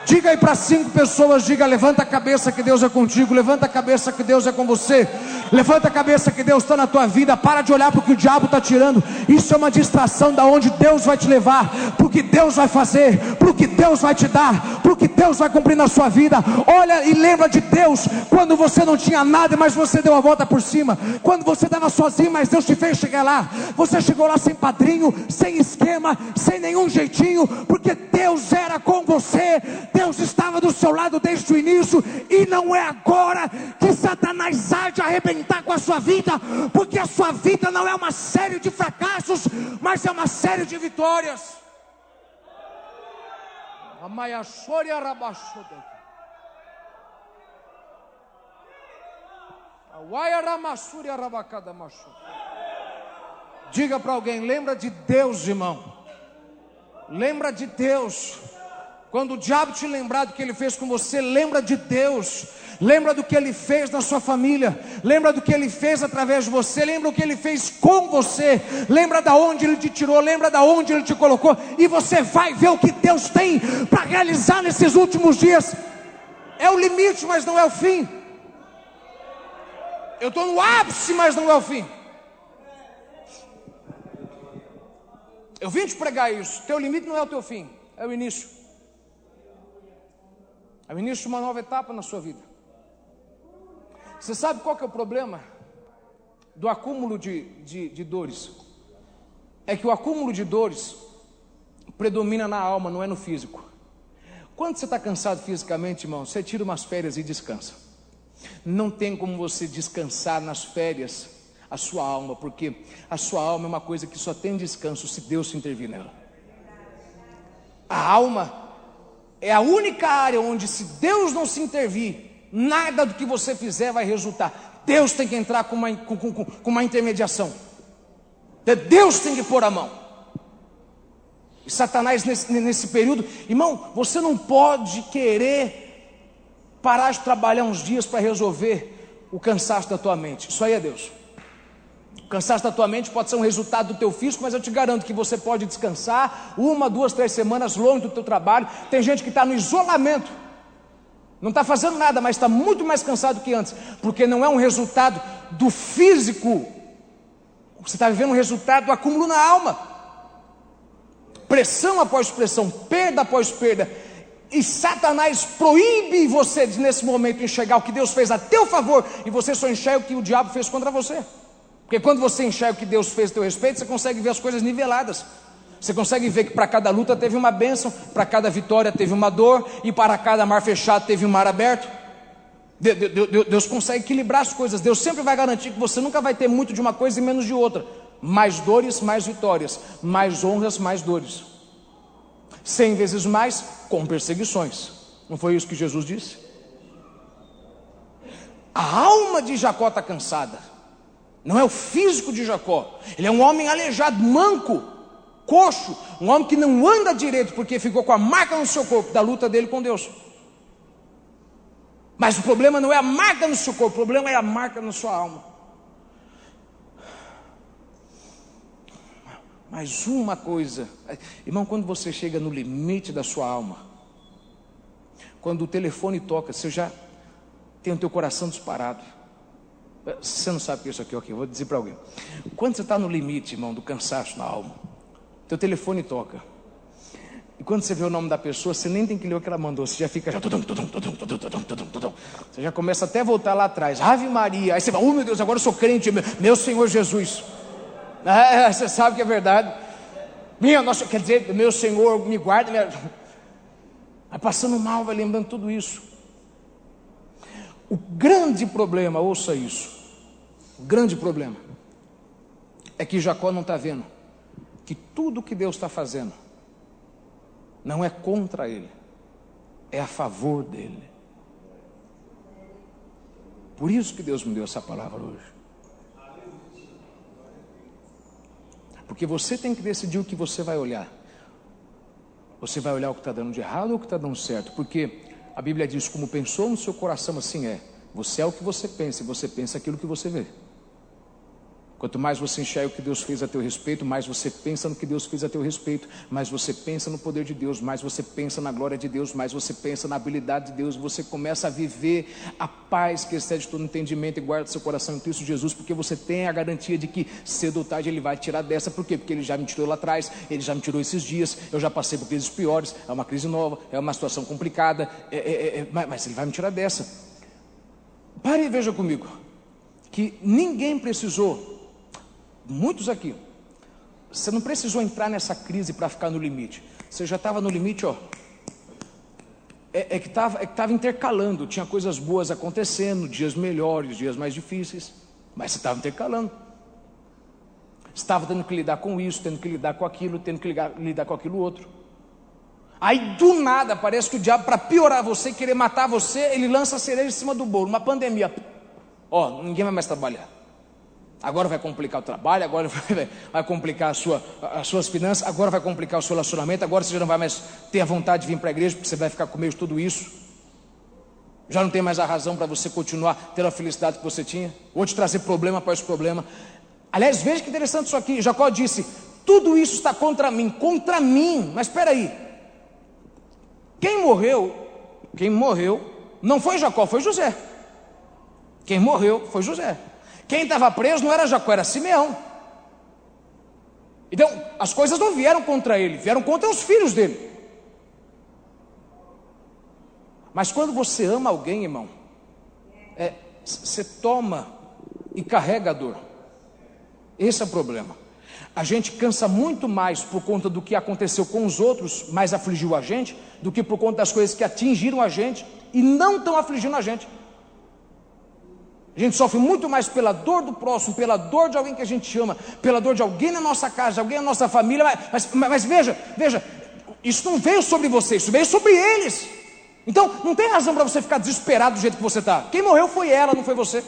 Diga aí para 5 pessoas, diga: levanta a cabeça que Deus é contigo, levanta a cabeça que Deus é com você, levanta a cabeça que Deus está na tua vida. Para de olhar para o que o diabo está tirando. Isso é uma distração da onde Deus vai te levar, para o que Deus vai fazer, para o que Deus vai te dar, para o que Deus vai cumprir na sua vida. Olha e lembra de Deus quando você não tinha nada, mas você deu a volta por cima. Quando você estava sozinho, mas Deus te fez chegar lá. Você chegou lá sem padrinho, sem esquema, sem nenhum jeitinho, porque Deus era com você. Deus estava do seu lado desde o início, e não é agora que Satanás há de arrebentar com a sua vida, porque a sua vida não é uma série de fracassos, mas é uma série de vitórias. Diga para alguém: lembra de Deus, irmão. Lembra de Deus. Quando o diabo te lembrar do que ele fez com você, lembra de Deus. Lembra do que ele fez na sua família. Lembra do que ele fez através de você. Lembra o que ele fez com você. Lembra da onde ele te tirou. Lembra da onde ele te colocou. E você vai ver o que Deus tem para realizar nesses últimos dias. É o limite, mas não é o fim. Eu estou no ápice, mas não é o fim. Eu vim te pregar isso. Teu limite não é o teu fim, é o início. É o início de uma nova etapa na sua vida. Você sabe qual que é o problema do acúmulo de dores? É que o acúmulo de dores predomina na alma, não é no físico. Quando você está cansado fisicamente, irmão, você tira umas férias e descansa. Não tem como você descansar nas férias a sua alma, porque a sua alma é uma coisa que só tem descanso se Deus se intervir nela. A alma é a única área onde, se Deus não se intervir, nada do que você fizer vai resultar. Deus tem que entrar com uma intermediação. Deus tem que pôr a mão. E Satanás nesse período, irmão, você não pode querer parar de trabalhar uns dias para resolver o cansaço da tua mente. Isso aí é Deus. O cansaço da tua mente pode ser um resultado do teu físico, mas eu te garanto que você pode descansar 1, 2, 3 semanas longe do teu trabalho. Tem gente que está no isolamento, não está fazendo nada, mas está muito mais cansado que antes, porque não é um resultado do físico. Você está vivendo um resultado do acúmulo na alma. Pressão após pressão, perda após perda. E Satanás proíbe você de, nesse momento, enxergar o que Deus fez a teu favor, e você só enxerga o que o diabo fez contra você. Porque quando você enxerga o que Deus fez a teu respeito, você consegue ver as coisas niveladas. Você consegue ver que para cada luta teve uma bênção, para cada vitória teve uma dor, e para cada mar fechado teve um mar aberto. Deus consegue equilibrar as coisas. Deus sempre vai garantir que você nunca vai ter muito de uma coisa e menos de outra. Mais dores, mais vitórias. Mais honras, mais dores. 100 vezes mais com perseguições. Não foi isso que Jesus disse? A alma de Jacó está cansada. Não é o físico de Jacó. Ele é um homem aleijado, manco, coxo. Um homem que não anda direito, porque ficou com a marca no seu corpo da luta dele com Deus. Mas o problema não é a marca no seu corpo, o problema é a marca na sua alma. Mas uma coisa, irmão, quando você chega no limite da sua alma, quando o telefone toca, você já tem o teu coração disparado. Você não sabe o que é isso aqui, ok? Eu vou dizer para alguém. Quando você está no limite, irmão, do cansaço na alma, teu telefone toca. E quando você vê o nome da pessoa, você nem tem que ler o que ela mandou. Você já fica... Você já começa até a voltar lá atrás. Ave Maria. Aí você vai, oh meu Deus, agora eu sou crente, meu Senhor Jesus. Você sabe que é verdade. Nossa, quer dizer, meu Senhor, me guarda. Vai passando mal, vai lembrando tudo isso. O grande problema, ouça isso. O grande problema é que Jacó não está vendo que tudo que Deus está fazendo não é contra ele, é a favor dele. Por isso que Deus me deu essa palavra hoje. Porque você tem que decidir o que você vai olhar. Você vai olhar o que está dando de errado ou o que está dando certo? Porque a Bíblia diz, como pensou no seu coração, assim é. Você é o que você pensa, e você pensa aquilo que você vê. Quanto mais você enxerga o que Deus fez a teu respeito, mais você pensa no que Deus fez a teu respeito, mais você pensa no poder de Deus, mais você pensa na glória de Deus, mais você pensa na habilidade de Deus, você começa a viver a paz que excede todo entendimento e guarda seu coração em Cristo Jesus, porque você tem a garantia de que cedo ou tarde Ele vai tirar dessa. Por quê? Porque Ele já me tirou lá atrás, Ele já me tirou esses dias, eu já passei por crises piores, é uma crise nova, é uma situação complicada, mas Ele vai me tirar dessa. Pare e veja comigo, que ninguém precisou, muitos aqui, você não precisou entrar nessa crise para ficar no limite. Você já estava no limite, ó. Que estava intercalando. Tinha coisas boas acontecendo, dias melhores, dias mais difíceis, mas você estava intercalando. Estava tendo que lidar com isso, tendo que lidar com aquilo, tendo que lidar com aquilo outro. Aí do nada, parece que o diabo, para piorar você, querer matar você, ele lança a cereja em cima do bolo. Uma pandemia. Ó, ninguém vai mais trabalhar. Agora vai complicar o trabalho, agora vai complicar as suas finanças, agora vai complicar o seu relacionamento, agora você já não vai mais ter a vontade de vir para a igreja, porque você vai ficar com medo de tudo isso. Já não tem mais a razão para você continuar tendo a felicidade que você tinha. Vou te trazer problema após problema. Aliás, veja que interessante isso aqui. Jacó disse, tudo isso está contra mim, mas espera aí. Quem morreu, não foi Jacó, foi José. Quem morreu foi José. Quem estava preso não era Jacó, era Simeão. Então, as coisas não vieram contra ele, vieram contra os filhos dele. Mas quando você ama alguém, irmão, você toma e carrega a dor. Esse é o problema. A gente cansa muito mais por conta do que aconteceu com os outros, mas afligiu a gente, do que por conta das coisas que atingiram a gente e não estão afligindo a gente. A gente sofre muito mais pela dor do próximo, pela dor de alguém que a gente ama, pela dor de alguém na nossa casa, de alguém na nossa família. Mas veja, isso não veio sobre você, isso veio sobre eles. Então não tem razão para você ficar desesperado do jeito que você está. Quem morreu foi ela, não foi você.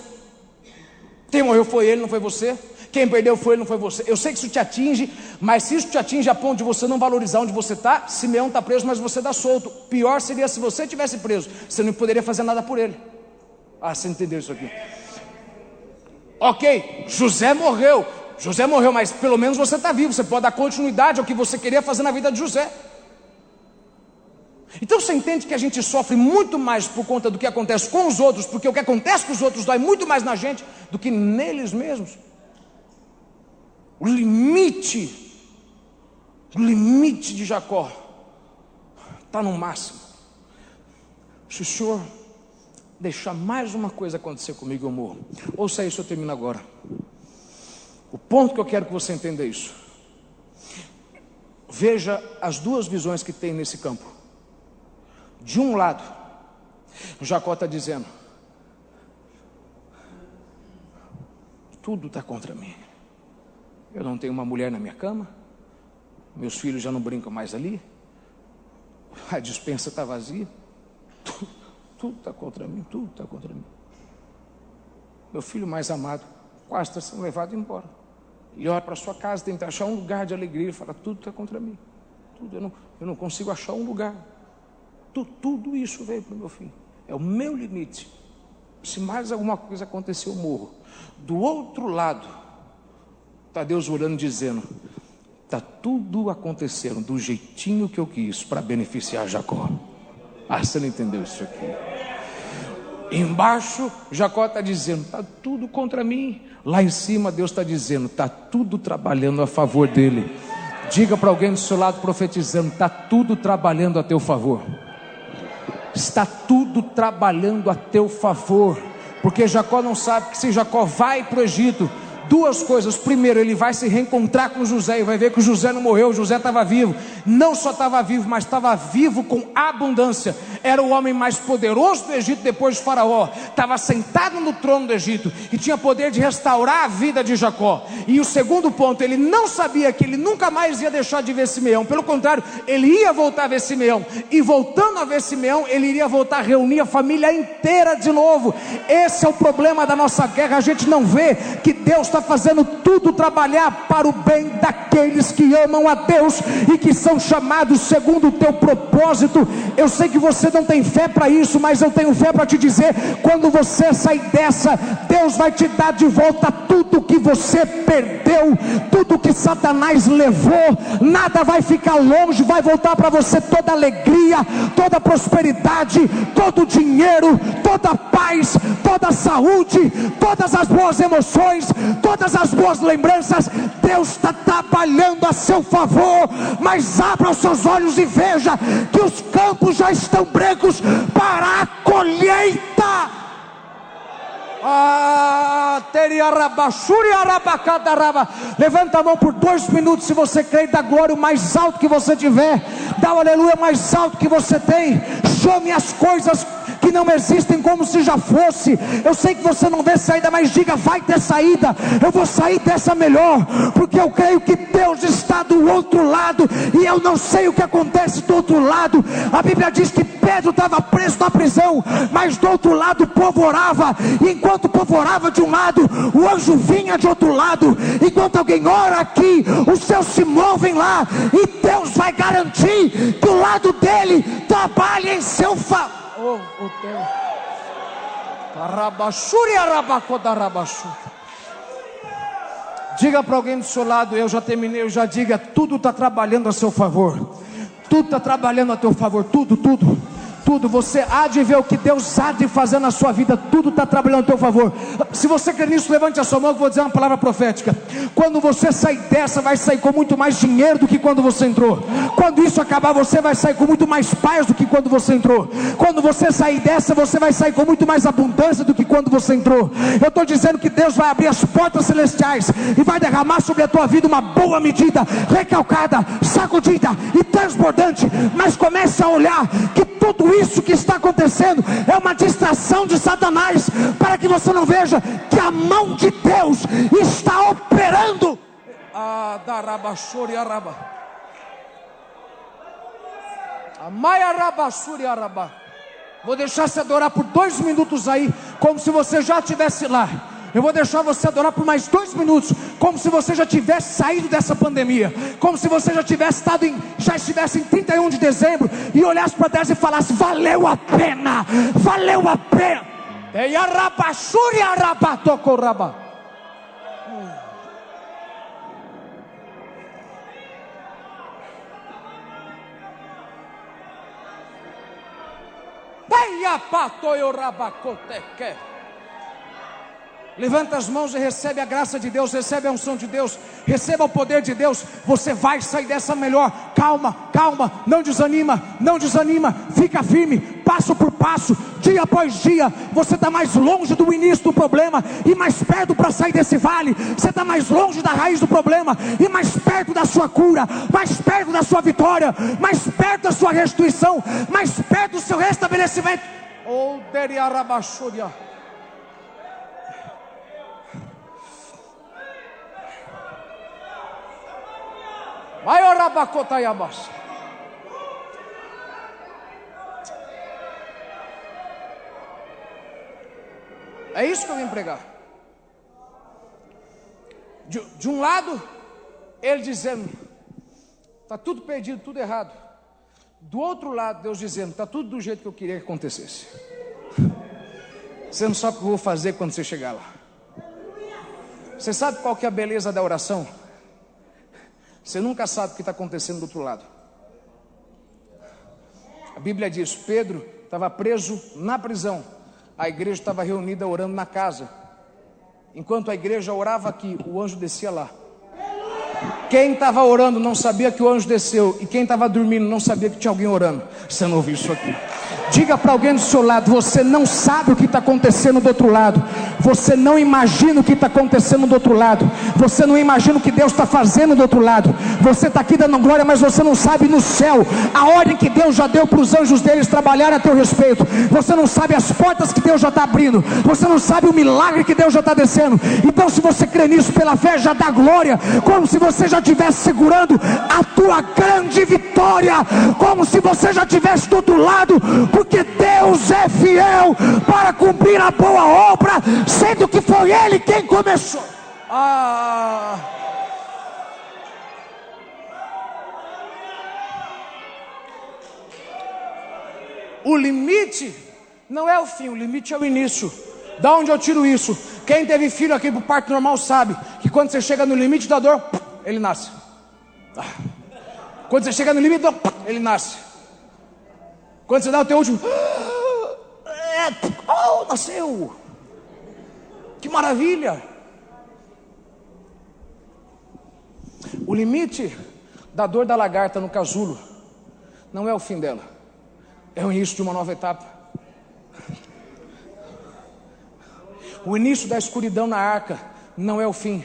Quem morreu foi ele, não foi você. Quem perdeu foi ele, não foi você. Eu sei que isso te atinge, mas se isso te atinge a ponto de você não valorizar onde você está, Simeão está preso, mas você está solto. Pior seria se você estivesse preso, você não poderia fazer nada por ele. Ah, você entendeu isso aqui? Ok, José morreu, mas pelo menos você está vivo, você pode dar continuidade ao que você queria fazer na vida de José. Então você entende que a gente sofre muito mais por conta do que acontece com os outros, porque o que acontece com os outros dói muito mais na gente do que neles mesmos. O limite de Jacó está no máximo. Se o Senhor deixar mais uma coisa acontecer comigo, eu morro. Ouça isso, eu termino agora. O ponto que eu quero que você entenda é isso. Veja as duas visões que tem nesse campo. De um lado, Jacó está dizendo, tudo está contra mim. Eu não tenho uma mulher na minha cama, meus filhos já não brincam mais ali, a despensa está vazia, tudo está contra mim, tudo está contra mim. Meu filho mais amado quase está sendo levado embora. Ele olha para a sua casa, tenta achar um lugar de alegria e fala, tudo está contra mim, tudo, eu não consigo achar um lugar. Tudo isso veio para o meu filho, é o meu limite. Se mais alguma coisa acontecer, eu morro. Do outro lado está Deus orando, dizendo, está tudo acontecendo do jeitinho que eu quis para beneficiar Jacó. Ah, você não entendeu isso aqui? Embaixo Jacó está dizendo, está tudo contra mim. Lá em cima Deus está dizendo, está tudo trabalhando a favor dele. Diga para alguém do seu lado, profetizando, está tudo trabalhando a teu favor. Está tudo trabalhando a teu favor. Porque Jacó não sabe que se Jacó vai para o Egito, duas coisas. Primeiro, ele vai se reencontrar com José e vai ver que o José não morreu, José estava vivo. Não só estava vivo, mas estava vivo com abundância. Era o homem mais poderoso do Egito depois de Faraó. Estava sentado no trono do Egito e tinha poder de restaurar a vida de Jacó. E o segundo ponto, ele não sabia que ele nunca mais ia deixar de ver Simeão. Pelo contrário, ele ia voltar a ver Simeão. E voltando a ver Simeão, ele iria voltar a reunir a família inteira de novo. Esse é o problema da nossa guerra. A gente não vê que Deus está está fazendo tudo trabalhar para o bem daqueles que amam a Deus e que são chamados segundo o teu propósito. Eu sei que você não tem fé para isso, mas eu tenho fé para te dizer: quando você sair dessa, Deus vai te dar de volta tudo que você perdeu, tudo que Satanás levou. Nada vai ficar longe, vai voltar para você toda alegria, toda prosperidade, todo dinheiro, toda paz, toda saúde, todas as boas emoções, todas as boas lembranças. Deus está trabalhando a seu favor, mas abra os seus olhos e veja que os campos já estão brancos para a colheita. Levanta a mão por 2 minutos se você crê, e dá glória o mais alto que você tiver. Dá o aleluia mais alto que você tem. Chame as coisas que não existem como se já fosse. Eu sei que você não vê saída, mas diga: vai ter saída. Eu vou sair dessa melhor, porque eu creio que Deus está do outro lado, e eu não sei o que acontece do outro lado. A Bíblia diz que Pedro estava preso na prisão, mas do outro lado o povo orava. E enquanto o povo orava de um lado, o anjo vinha de outro lado. Enquanto alguém ora aqui, os céus se movem lá, e Deus vai garantir que o lado dele trabalhe em seu favor. Diga para alguém do seu lado: eu já terminei. Eu já diga: tudo está trabalhando a seu favor. Tudo está trabalhando a teu favor. Tudo. Você há de ver o que Deus há de fazer na sua vida. Tudo está trabalhando a teu favor. Se você crê nisso, levante a sua mão, que eu vou dizer uma palavra profética. Quando você sair dessa, vai sair com muito mais dinheiro do que quando você entrou. Quando isso acabar, você vai sair com muito mais paz do que quando você entrou. Quando você sair dessa, você vai sair com muito mais abundância do que quando você entrou. Eu estou dizendo que Deus vai abrir as portas celestiais e vai derramar sobre a tua vida uma boa medida, recalcada, sacudida e transbordante. Mas comece a olhar que tudo isso que está acontecendo é uma distração de Satanás, para que você não veja que a mão de Deus está operando. Vou deixar você adorar por 2 minutos aí, como se você já estivesse lá. Eu vou deixar você adorar por mais 2 minutos, como se você já tivesse saído dessa pandemia, como se você já estivesse em 31 de dezembro e olhasse para trás e falasse: valeu a pena, valeu a pena. Levanta as mãos e recebe a graça de Deus, recebe a unção de Deus, receba o poder de Deus. Você vai sair dessa melhor. Calma, não desanima, fica firme, passo por passo, dia após dia. Você está mais longe do início do problema e mais perto para sair desse vale. Você está mais longe da raiz do problema e mais perto da sua cura, mais perto da sua vitória, mais perto da sua restituição, mais perto do seu restabelecimento. É isso que eu vim pregar. De um lado, ele dizendo: está tudo perdido, tudo errado. Do outro lado, Deus dizendo: está tudo do jeito que eu queria que acontecesse. Você não sabe o que eu vou fazer quando você chegar lá. Você sabe qual que é a beleza da oração? Você nunca sabe o que está acontecendo do outro lado. A Bíblia diz: Pedro estava preso na prisão, a igreja estava reunida orando na casa. Enquanto a igreja orava aqui, o anjo descia lá. Quem estava orando não sabia que o anjo desceu, e quem estava dormindo não sabia que tinha alguém orando. Você não ouviu isso aqui? Diga para alguém do seu lado: você não sabe o que está acontecendo do outro lado. Você não imagina o que está acontecendo do outro lado. Você não imagina o que Deus está fazendo do outro lado. Você está aqui dando glória, mas você não sabe no céu a ordem que Deus já deu para os anjos deles trabalhar a teu respeito. Você não sabe as portas que Deus já está abrindo. Você não sabe o milagre que Deus já está descendo. Então, se você crê nisso pela fé, já dá glória, como se você já estivesse segurando a tua grande vitória, como se você já estivesse do outro lado, porque Deus é fiel para cumprir a boa obra, sendo que foi Ele quem começou. O limite não é o fim, o limite é o início. Da onde eu tiro isso? Quem teve filho aqui pro parto normal sabe que quando você chega no limite da dor, ele nasce. Quando você chega no limite da dor, ele nasce. Quando você dá o teu último, nasceu. Que maravilha. O limite da dor da lagarta no casulo não é o fim dela, é o início de uma nova etapa. O início da escuridão na arca não é o fim.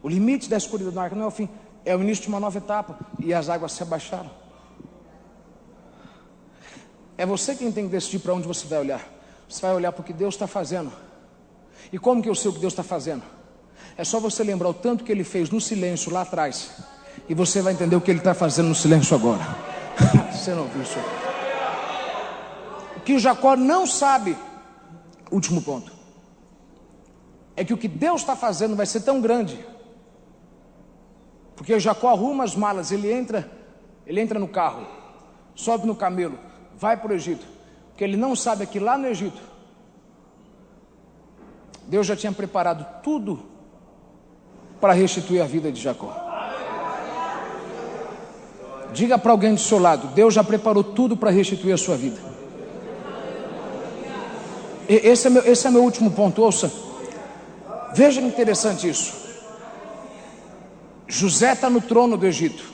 O limite da escuridão na arca não é o fim, é o início de uma nova etapa. E as águas se abaixaram. É você quem tem que decidir para onde você vai olhar. Você vai olhar para o que Deus está fazendo. E como que eu sei o que Deus está fazendo? É só você lembrar o tanto que Ele fez no silêncio lá atrás, e você vai entender o que Ele está fazendo no silêncio agora. Você não viu isso? O que o Jacó não sabe, último ponto, é que o que Deus está fazendo vai ser tão grande, porque o Jacó arruma as malas, ele entra no carro, sobe no camelo, vai para o Egito. O que ele não sabe é que lá no Egito Deus já tinha preparado tudo para restituir a vida de Jacó. Diga para alguém do seu lado: Deus já preparou tudo para restituir a sua vida. Esse é meu último ponto, ouça. Veja que interessante isso. José está no trono do Egito,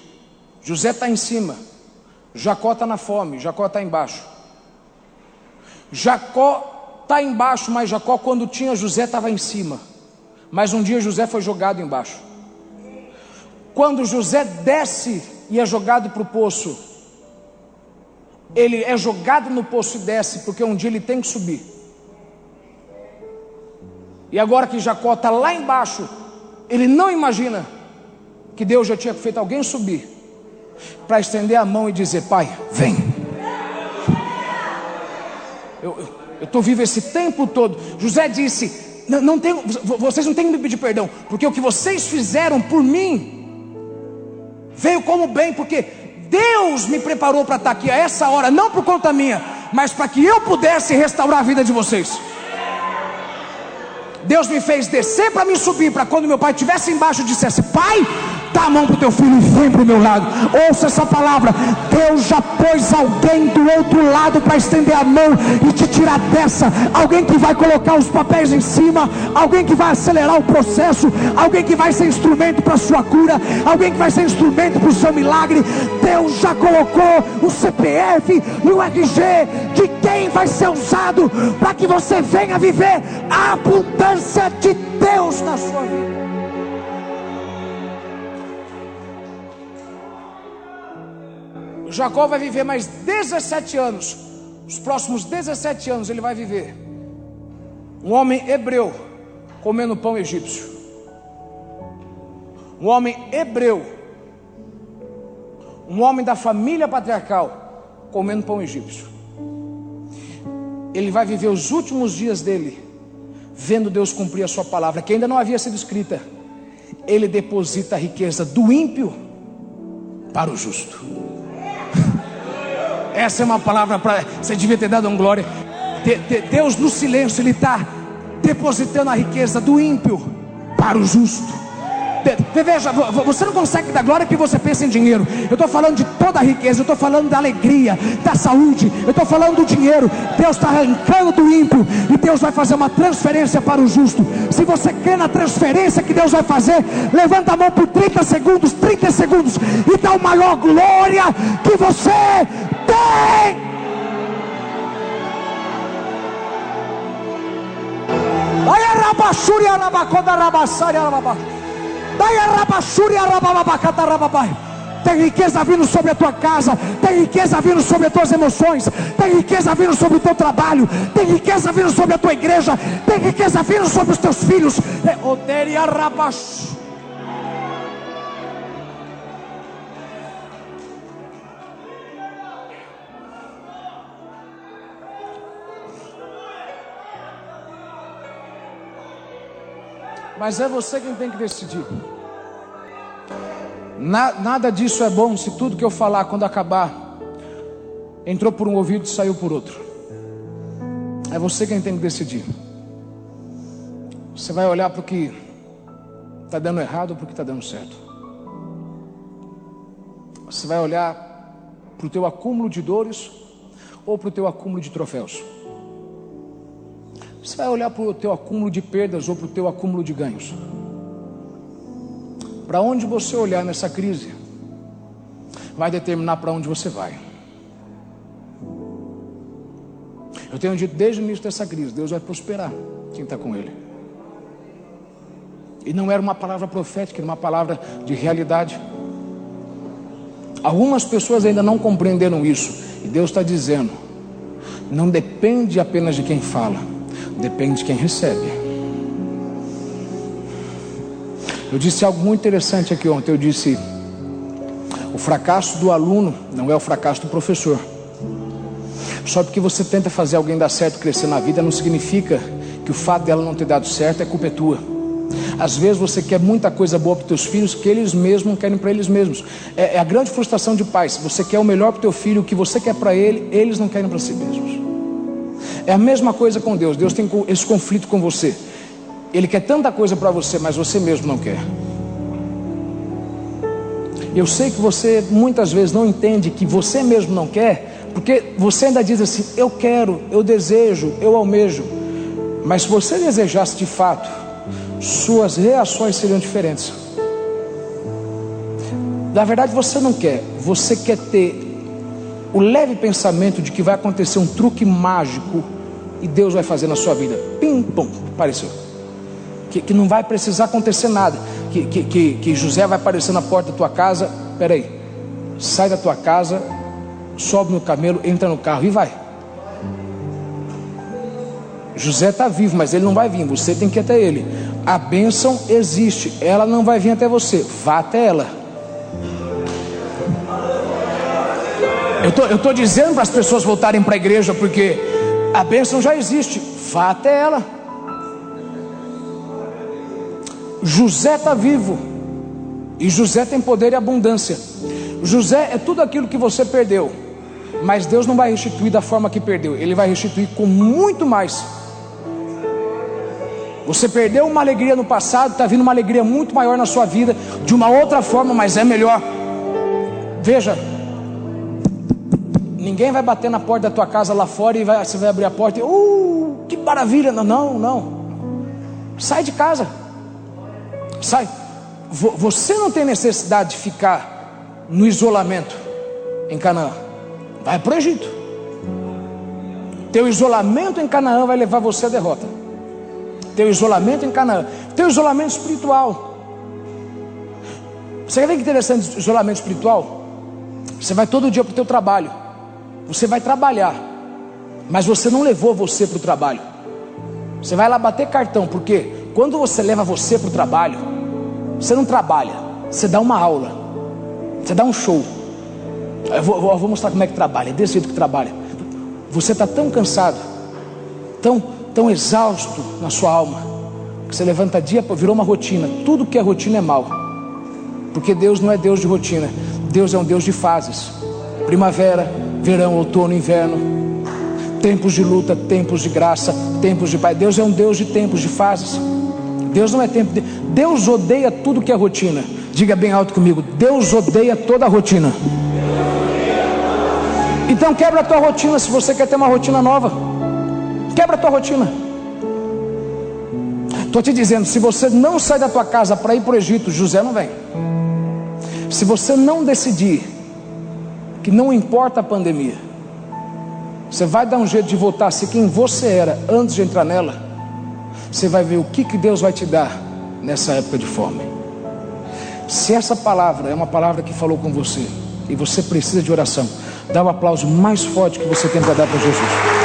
José está em cima, Jacó está na fome, Jacó está embaixo. Jacó está embaixo, mas Jacó, quando tinha José, estava em cima. Mas um dia José foi jogado embaixo. Quando José desce e é jogado para o poço, ele é jogado no poço e desce, porque um dia ele tem que subir. E agora que Jacó está lá embaixo, ele não imagina que Deus já tinha feito alguém subir para estender a mão e dizer: Pai, vem. Eu estou vivo esse tempo todo. José disse: vocês não têm que me pedir perdão, porque o que vocês fizeram por mim veio como bem, porque Deus me preparou para estar aqui a essa hora, não por conta minha, mas para que eu pudesse restaurar a vida de vocês. Deus me fez descer para me subir, para quando meu pai estivesse embaixo dissesse: Pai, dá a mão para o teu filho e vem para o meu lado. Ouça essa palavra: Deus já pôs alguém do outro lado para estender a mão e te tirar dessa. Alguém que vai colocar os papéis em cima, alguém que vai acelerar o processo, alguém que vai ser instrumento para a sua cura, alguém que vai ser instrumento para o seu milagre. Deus já colocou o CPF e o RG de quem vai ser usado para que você venha viver a abundância de Deus na sua vida. Jacó vai viver mais 17 anos. Os próximos 17 anos ele vai viver um homem hebreu comendo pão egípcio. Um homem hebreu, um homem da família patriarcal comendo pão egípcio. Ele vai viver os últimos dias dele vendo Deus cumprir a sua palavra, que ainda não havia sido escrita. Ele deposita a riqueza do ímpio para o justo. Essa é uma palavra para... Você devia ter dado um glória. Deus no silêncio, Ele está depositando a riqueza do ímpio para o justo. Veja, você não consegue dar glória porque você pensa em dinheiro. Eu estou falando de toda a riqueza. Eu estou falando da alegria, da saúde. Eu estou falando do dinheiro. Deus está arrancando do ímpio e Deus vai fazer uma transferência para o justo. Se você crê na transferência que Deus vai fazer, levanta a mão por 30 segundos e dá o maior glória que você tem. Tem riqueza vindo sobre a tua casa, tem riqueza vindo sobre as tuas emoções, tem riqueza vindo sobre o teu trabalho, tem riqueza vindo sobre a tua igreja, tem riqueza vindo sobre os teus filhos. Mas é você quem tem que decidir. Nada disso é bom se tudo que eu falar quando acabar entrou por um ouvido e saiu por outro. É você quem tem que decidir. Você vai olhar para o que está dando errado ou para o que está dando certo. Você vai olhar para o teu acúmulo de dores ou para o teu acúmulo de troféus. Você vai olhar para o teu acúmulo de perdas ou para o teu acúmulo de ganhos. Para onde você olhar nessa crise vai determinar para onde você vai. Eu tenho dito desde o início dessa crise, Deus vai prosperar quem está com Ele. E não era uma palavra profética, era uma palavra de realidade. Algumas pessoas ainda não compreenderam isso. E Deus está dizendo, não depende apenas de quem fala, depende de quem recebe. Eu disse algo muito interessante aqui ontem. Eu disse, o fracasso do aluno não é o fracasso do professor. Só porque você tenta fazer alguém dar certo, crescer na vida, não significa que o fato dela não ter dado certo, a culpa é tua. Às vezes você quer muita coisa boa para os teus filhos que eles mesmos não querem para eles mesmos. É a grande frustração de pais. Você quer o melhor para o teu filho, o que você quer para ele, eles não querem para si mesmos. É a mesma coisa com Deus. Deus tem esse conflito com você. Ele quer tanta coisa para você, mas você mesmo não quer. Eu sei que você muitas vezes não entende que você mesmo não quer, porque você ainda diz assim, eu quero, eu desejo, eu almejo. Mas se você desejasse de fato, suas reações seriam diferentes. Na verdade você não quer, você quer ter o leve pensamento de que vai acontecer um truque mágico e Deus vai fazer na sua vida. Pim, pum, apareceu. Que não vai precisar acontecer nada. Que José vai aparecer na porta da tua casa. Peraí, sai da tua casa, sobe no camelo, entra no carro e vai. José está vivo, mas ele não vai vir, você tem que ir até ele. A bênção existe, ela não vai vir até você, vá até ela. Eu estou dizendo para as pessoas voltarem para a igreja, porque a bênção já existe, vá até ela. José está vivo, e José tem poder e abundância. José é tudo aquilo que você perdeu, mas Deus não vai restituir da forma que perdeu, Ele vai restituir com muito mais. Você perdeu uma alegria no passado, está vindo uma alegria muito maior na sua vida, de uma outra forma, mas é melhor. Veja, ninguém vai bater na porta da tua casa lá fora e você vai abrir a porta e que maravilha. Não. Sai de casa. Sai. Você não tem necessidade de ficar no isolamento em Canaã. Vai para o Egito. Teu isolamento em Canaã vai levar você à derrota. Teu isolamento em Canaã, teu isolamento espiritual. Você quer ver que interessante isolamento espiritual? Você vai todo dia para o teu trabalho, você vai trabalhar, mas você não levou você para o trabalho. Você vai lá bater cartão, porque quando você leva você para o trabalho, você não trabalha, você dá uma aula, você dá um show. Eu vou mostrar como é que trabalha, é desse jeito que trabalha. Você está tão cansado, tão exausto na sua alma, que você levanta dia, virou uma rotina. Tudo que é rotina é mal, porque Deus não é Deus de rotina. Deus é um Deus de fases: primavera, verão, outono, inverno, tempos de luta, tempos de graça, tempos de paz. Deus é um Deus de tempos, de fases. Deus não é tempo de... Deus odeia tudo que é rotina. Diga bem alto comigo: Deus odeia toda a rotina. Então quebra a tua rotina se você quer ter uma rotina nova. Quebra a tua rotina. Estou te dizendo, se você não sai da tua casa para ir para o Egito, José não vem. Se você não decidir que não importa a pandemia, você vai dar um jeito de voltar a ser quem você era antes de entrar nela, você vai ver o que Deus vai te dar nessa época de fome. Se essa palavra é uma palavra que falou com você e você precisa de oração, dá o aplauso mais forte que você tem para dar para Jesus.